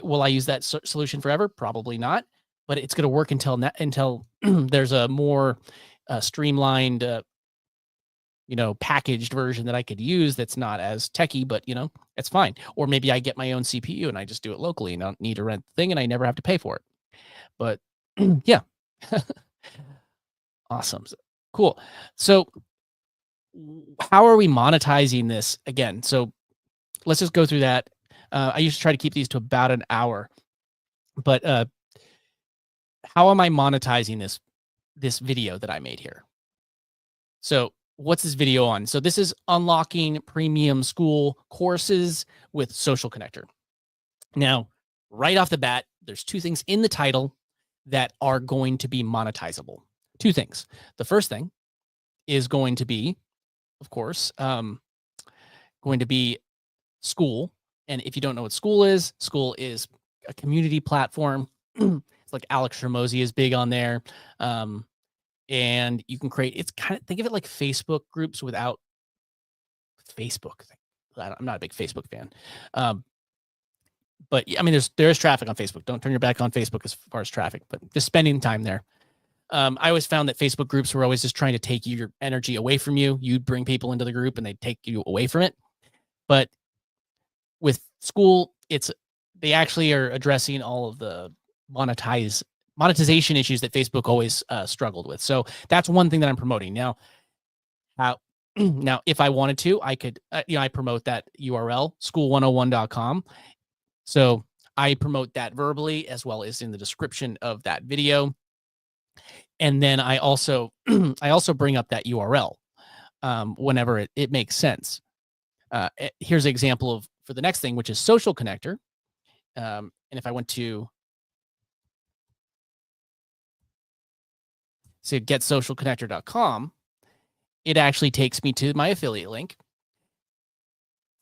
will I use that solution forever? Probably not. But it's going to work until there's a more streamlined, packaged version that I could use that's not as techy, but it's fine. Or maybe I get my own CPU and I just do it locally and I don't need to rent the thing and I never have to pay for it. But yeah. Awesome. Cool. So how are we monetizing this again? So let's just go through that. I used to try to keep these to about an hour, but how am I monetizing this video that I made here? So what's this video on? So this is unlocking premium school courses with Social Connector. Now, right off the bat, there's two things in the title that are going to be monetizable. Two things. The first thing is going to be, of course, going to be school. And if you don't know what school is a community platform. It's like Alex Hormozy is big on there. And you can create, it's kind of, think of it like Facebook groups without Facebook. I'm not a big Facebook fan. But I mean, there's traffic on Facebook. Don't turn your back on Facebook as far as traffic, but just spending time there. I always found that Facebook groups were always just trying to take your energy away from you. You'd bring people into the group and they'd take you away from it. But with school, they actually are addressing all of the monetization issues that Facebook always struggled with. So that's one thing that I'm promoting. Now, if I wanted to, I could, I promote that URL, school101.com. So I promote that verbally as well as in the description of that video. And then I also bring up that URL whenever it makes sense. Here's an example for the next thing, which is Social Connector. And if I went to say getsocialconnector.com, it actually takes me to my affiliate link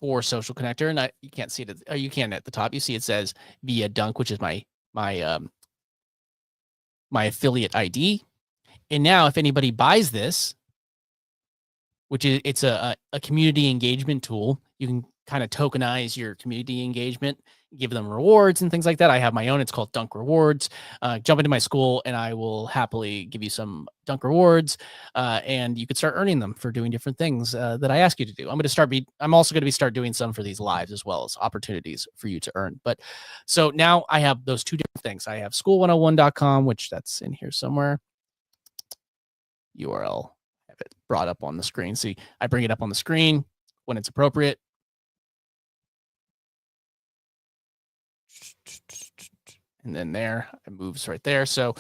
for Social Connector. And you can't see it, you can at the top. You see it says via Dunk, which is my affiliate ID. And now if anybody buys this, which is, it's a community engagement tool, you can kind of tokenize your community engagement, give them rewards and things like that. I have my own. It's called Dunk Rewards. Jump into my school and I will happily give you some Dunk Rewards, and you could start earning them for doing different things that I ask you to do. I'm also going to start doing some for these lives as well as opportunities for you to earn. But so now I have those two different things. I have school101.com, which that's in here somewhere. URL. Have it brought up on the screen. See, I bring it up on the screen when it's appropriate. And then there, it moves right there. So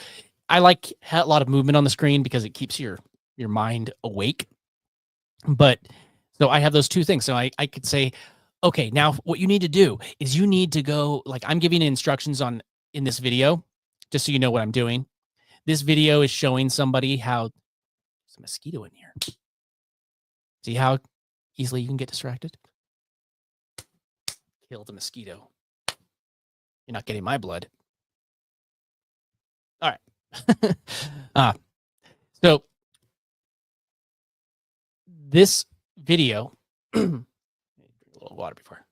I like a lot of movement on the screen because it keeps your mind awake. But so I have those two things. So I could say, okay, now what you need to do is you need to go, like I'm giving instructions in this video, just so you know what I'm doing. This video is showing somebody how there's a mosquito in here. See how easily you can get distracted? Kill the mosquito. You're not getting my blood. All right. So this video, a little water before.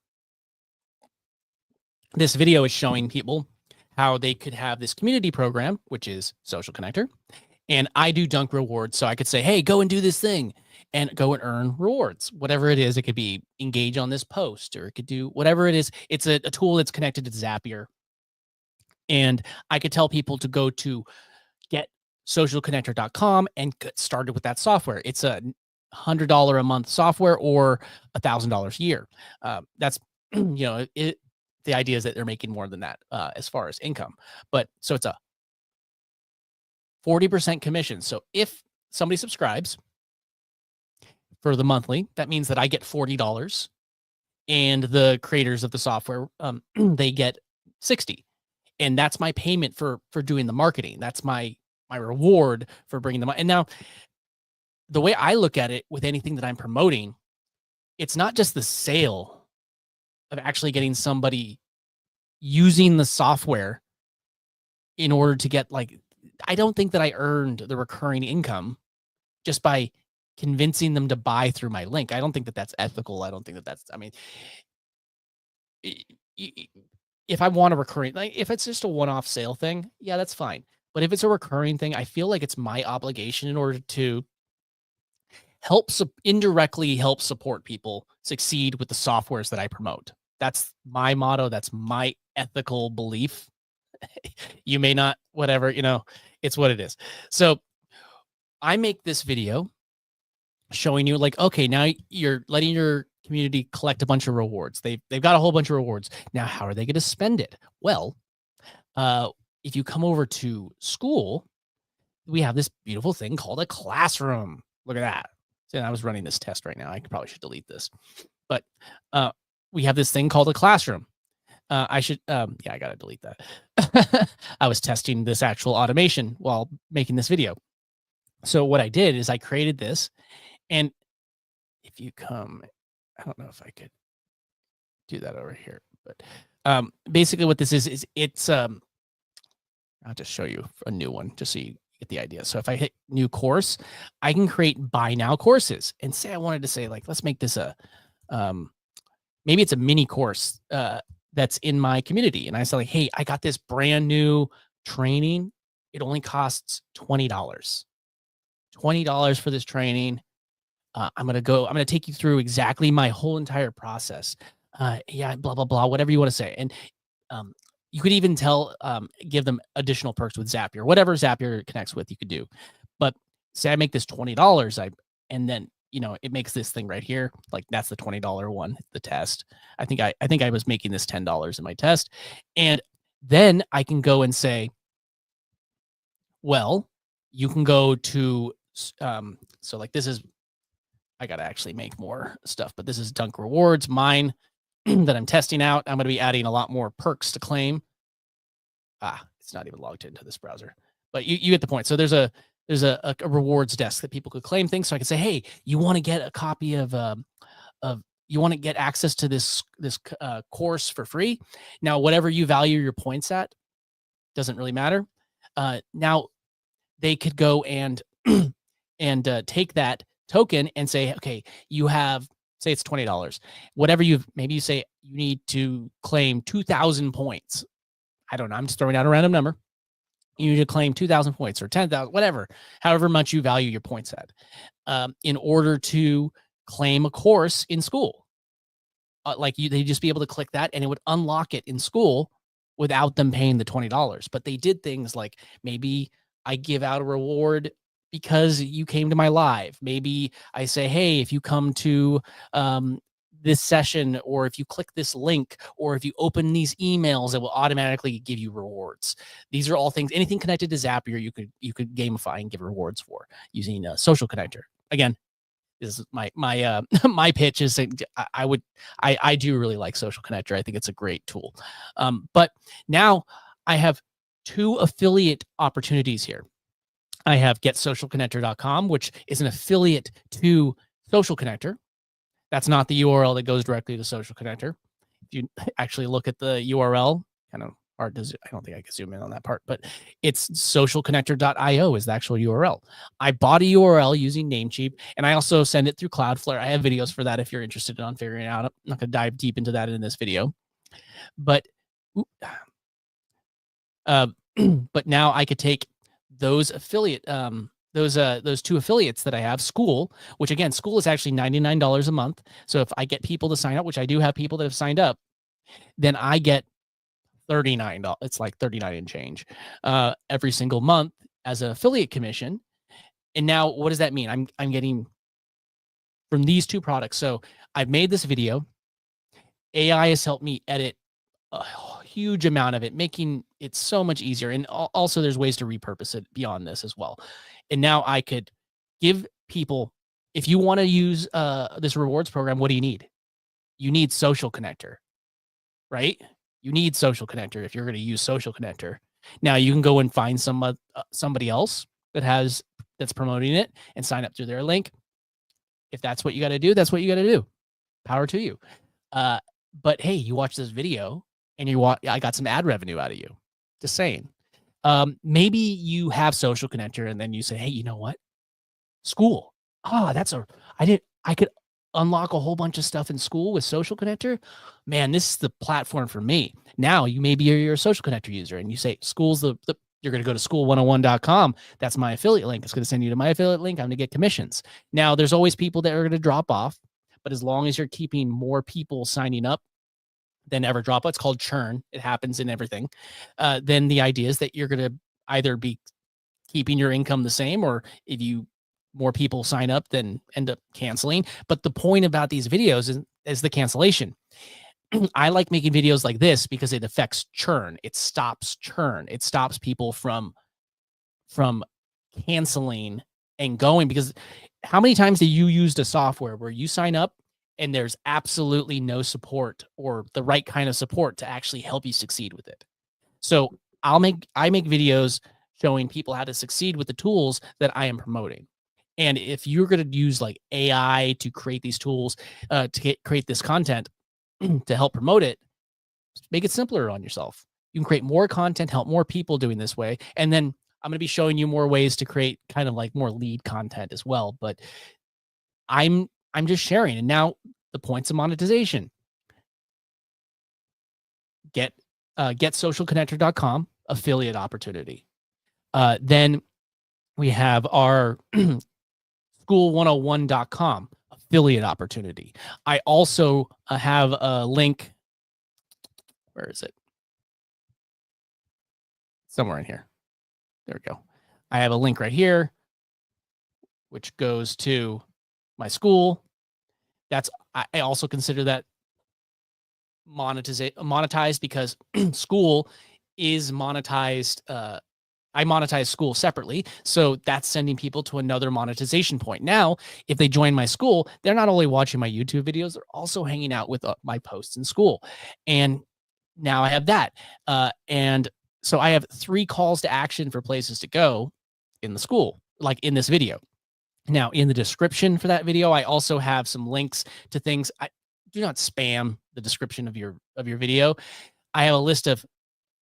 This video is showing people how they could have this community program, which is Social Connector. And I do Dunk Rewards. So I could say, hey, go and do this thing and go and earn rewards. Whatever it is, it could be engage on this post, or it could do whatever it is. It's a tool that's connected to Zapier. And I could tell people to go to getsocialconnector.com and get started with that software. It's a $100 a month software or $1,000 a year. That's, the idea is that they're making more than that as far as income. But so it's a 40% commission. So if somebody subscribes for the monthly, that means that I get $40 and the creators of the software, they get $60. And that's my payment for doing the marketing. That's my reward for bringing them. And now the way I look at it with anything that I'm promoting, it's not just the sale of actually getting somebody using the software in order to get, like, I don't think that I earned the recurring income just by convincing them to buy through my link. I don't think that that's ethical. I don't think that that's, I mean, if I want a recurring, like if it's just a one-off sale thing, yeah, that's fine. But if it's a recurring thing, I feel like it's my obligation in order to indirectly help support people succeed with the softwares that I promote. That's my motto. That's my ethical belief. You may not, whatever, it's what it is. So I make this video showing you, like, okay, now you're letting your community collect a bunch of rewards. They've got a whole bunch of rewards. Now, how are they going to spend it? Well, if you come over to school, we have this beautiful thing called a classroom. Look at that. So I was running this test right now. I probably should delete this, but we have this thing called a classroom. I should, yeah, I got to delete that. I was testing this actual automation while making this video. So what I did is I created this, and if you come, I don't know if I could do that over here, but basically what this is it's, I'll just show you a new one just so you get the idea. So if I hit new course, I can create buy now courses, and say I wanted to say, like, let's make this a, maybe it's a mini course that's in my community. And I say, like, hey, I got this brand new training. It only costs $20. $20 for this training. I'm going to take you through exactly my whole entire process. Yeah, blah, blah, blah, whatever you want to say. And you could even give them additional perks with Zapier, whatever Zapier connects with, you could do. But say I make this $20, and then, it makes this thing right here. Like, that's the $20 one, the test. I think I was making this $10 in my test. And then I can go and say, well, you can go to, so like this is, I got to actually make more stuff, but this is Dunk Rewards, mine that I'm testing out. I'm going to be adding a lot more perks to claim. It's not even logged into this browser, but you get the point. So there's a rewards desk that people could claim things. So I can say, hey, you want to get a copy of you want to get access to this course for free. Now, whatever you value your points at, doesn't really matter. Now they could go and take that token and say, okay, you have, say it's $20. Whatever maybe you say you need to claim 2,000 points. I don't know. I'm just throwing out a random number. You need to claim 2,000 points or 10,000, whatever, however much you value your points at, in order to claim a course in school. They'd just be able to click that, and it would unlock it in school without them paying the $20. But they did things like, maybe I give out a reward because you came to my live. Maybe I say, hey, if you come to this session, or if you click this link, or if you open these emails, it will automatically give you rewards. These are all things, anything connected to Zapier, you could gamify and give rewards for using a social connector. Again, this is my my pitch is I do really like social connector. I think it's a great tool. But now I have 2 affiliate opportunities here. I have getsocialconnector.com, which is an affiliate to Social Connector. That's not the URL that goes directly to Social Connector. If you actually look at the URL, kind of hard to, I don't think I can zoom in on that part, but it's socialconnector.io is the actual URL. I bought a URL using Namecheap, and I also send it through Cloudflare. I have videos for that if you're interested in figuring it out. I'm not going to dive deep into that in this video, but but now I could take those affiliate, those 2 affiliates that I have, school, which again, school is actually $99 a month. So if I get people to sign up, which I do have people that have signed up, then I get $39. It's like 39 and change every single month as an affiliate commission. And now what does that mean? I'm getting from these 2 products. So I've made this video. AI has helped me edit a huge amount of it, making it so much easier. And also there's ways to repurpose it beyond this as well. And now I could give people, if you want to use this rewards program, what do you need? You need Social Connector, right? You need Social Connector if you're going to use Social Connector. Now you can go and find somebody else that's promoting it and sign up through their link. If that's what you got to do, that's what you got to do. Power to you. But hey, you watch this video and I got some ad revenue out of you. Just saying. Maybe you have Social Connector and then you say, hey, you know what? School. I could unlock a whole bunch of stuff in school with Social Connector. Man, this is the platform for me. Now you're a Social Connector user and you say school's you're going to go to school101.com. That's my affiliate link. It's going to send you to my affiliate link. I'm going to get commissions. Now there's always people that are going to drop off, but as long as you're keeping more people signing up than ever drop out, it's called churn. It happens in everything. Then the idea is that you're going to either be keeping your income the same, or if more people sign up, then end up canceling. But the point about these videos is the cancellation. I like making videos like this because it affects churn. It stops churn. It stops people from canceling and going, because how many times have you used a software where you sign up and there's absolutely no support or the right kind of support to actually help you succeed with it? So I make videos showing people how to succeed with the tools that I am promoting. And if you're going to use like AI to create these tools, create this content to help promote it, make it simpler on yourself. You can create more content, help more people doing this way. And then I'm going to be showing you more ways to create kind of like more lead content as well. But I'm just sharing. And now the points of monetization. Get socialconnector.com affiliate opportunity. Then we have our school101.com affiliate opportunity. I also have a link. Where is it? Somewhere in here. There we go. I have a link right here, which goes to my school. I also consider that monetized because school is monetized. I monetize school separately. So that's sending people to another monetization point. Now, if they join my school, they're not only watching my YouTube videos, they're also hanging out with my posts in school. And now I have that. And so I have 3 calls to action for places to go in the school, like in this video. Now, in the description for that video, I also have some links to things. Do not spam the description of your video. I have a list of,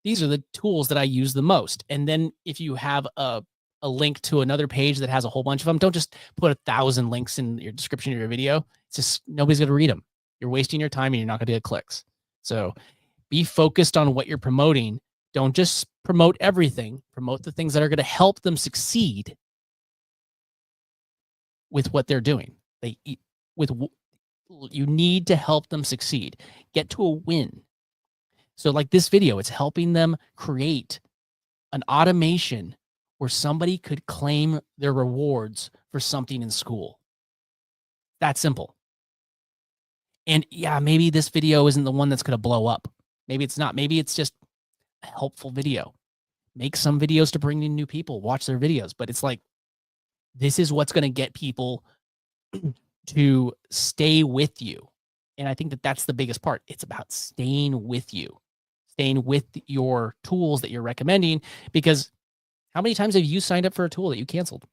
these are the tools that I use the most. And then if you have a link to another page that has a whole bunch of them, don't just put 1,000 links in your description of your video. It's just, nobody's going to read them. You're wasting your time and you're not going to get clicks. So be focused on what you're promoting. Don't just promote everything. Promote the things that are going to help them succeed with what they're doing. You need to help them succeed. Get to a win. So like this video, it's helping them create an automation where somebody could claim their rewards for something in school. That simple. And yeah, maybe this video isn't the one that's going to blow up. Maybe it's not. Maybe it's just a helpful video. Make some videos to bring in new people, watch their videos. But it's like, this is what's going to get people to stay with you. And I think that that's the biggest part. It's about staying with you. Staying with your tools that you're recommending, because how many times have you signed up for a tool that you canceled?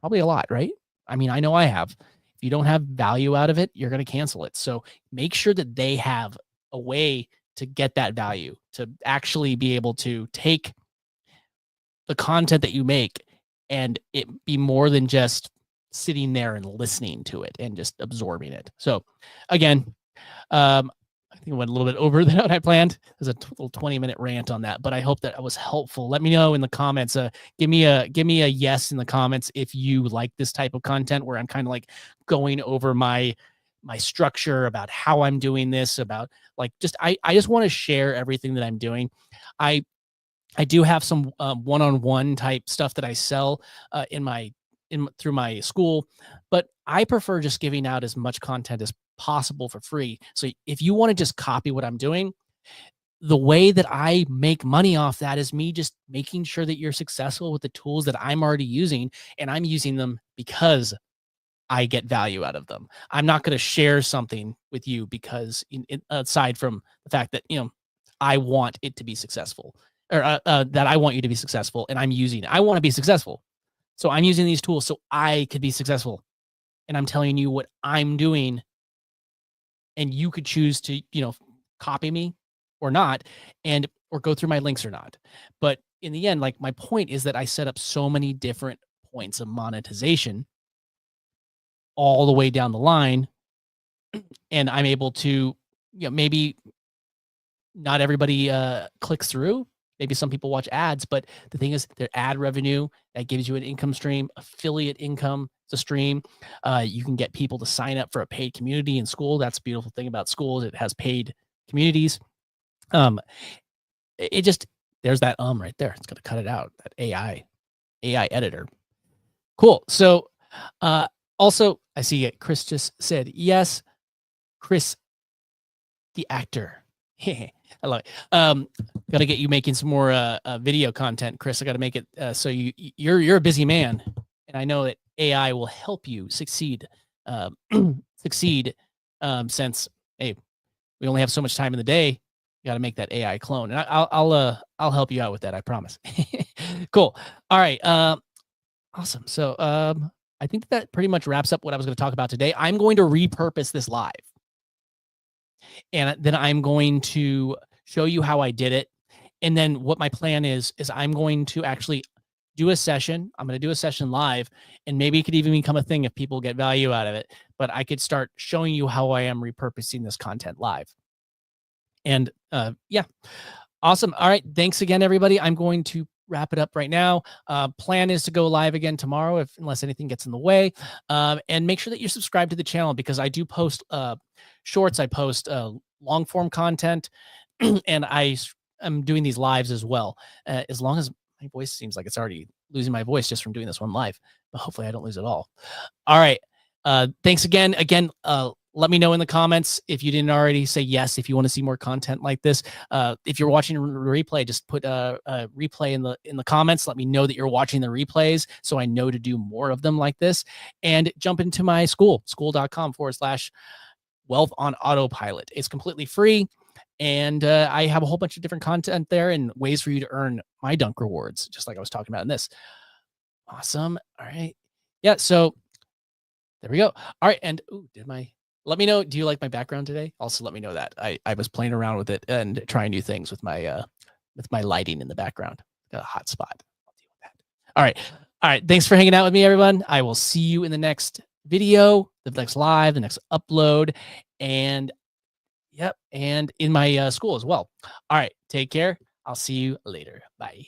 Probably a lot, right? I mean, I know I have. If you don't have value out of it, you're going to cancel it. So make sure that they have a way to get that value, to actually be able to take the content that you make and it be more than just sitting there and listening to it and just absorbing it. So again, I think I went a little bit over than what I planned. There's a little 20-minute rant on that, but I hope that I was helpful. Let me know in the comments. Give me a yes in the comments if you like this type of content where I'm kind of like going over my structure about how I'm doing this, about like I just want to share everything that I'm doing. I do have some one-on-one type stuff that I sell through my school, but I prefer just giving out as much content as possible for free. So if you want to just copy what I'm doing, the way that I make money off that is me just making sure that you're successful with the tools that I'm already using, and I'm using them because I get value out of them. I'm not going to share something with you because aside from the fact that, I want it to be successful, or that I want you to be successful, and I'm using it. I want to be successful. So I'm using these tools so I could be successful. And I'm telling you what I'm doing. And you could choose to, copy me or not, or go through my links or not. But in the end, like, my point is that I set up so many different points of monetization all the way down the line. And I'm able to, maybe not everybody clicks through. Maybe some people watch ads, but the thing is, their ad revenue that gives you an income stream, affiliate income, it's a stream. You can get people to sign up for a paid community in school. That's the beautiful thing about schools; it has paid communities. It just, there's that right there. It's gonna cut it out. That AI editor. Cool. So, also, I see it. Chris just said yes. Chris, the actor. I love it. Got to get you making some more video content, Chris. I got to make it so you're a busy man, and I know that AI will help you succeed. Succeed, since, hey, we only have so much time in the day. You got to make that AI clone, and I'll help you out with that. I promise. Cool. All right. Awesome. So I think that pretty much wraps up what I was going to talk about today. I'm going to repurpose this live. And then I'm going to show you how I did it. And then what my plan is I'm going to actually do a session. I'm going to do a session live, and maybe it could even become a thing if people get value out of it. But I could start showing you how I am repurposing this content live. And yeah, awesome. All right. Thanks again, everybody. I'm going to wrap it up right now. Plan is to go live again tomorrow, unless anything gets in the way. And make sure that you're subscribed to the channel, because I do post shorts. I post long form content, and I'm doing these lives as well. As long as my voice seems like it's already losing my voice just from doing this one live, but hopefully I don't lose it all. All right. Thanks again. Let me know in the comments if you didn't already say yes, if you want to see more content like this. If you're watching a replay, just put a replay in the comments. Let me know that you're watching the replays, so I know to do more of them like this. And jump into my school.com/wealth on autopilot. It's completely free. And I have a whole bunch of different content there and ways for you to earn my Dunk rewards, just like I was talking about in this. Awesome. All right. Yeah. So there we go. All right. And let me know, do you like my background today? Also, let me know that. I was playing around with it and trying new things with my lighting in the background. Got a hot spot. I'll deal with that. All right. All right. Thanks for hanging out with me, everyone. I will see you in the next video, the next live, the next upload, and yep, and in my school as well. All right. Take care. I'll see you later. Bye.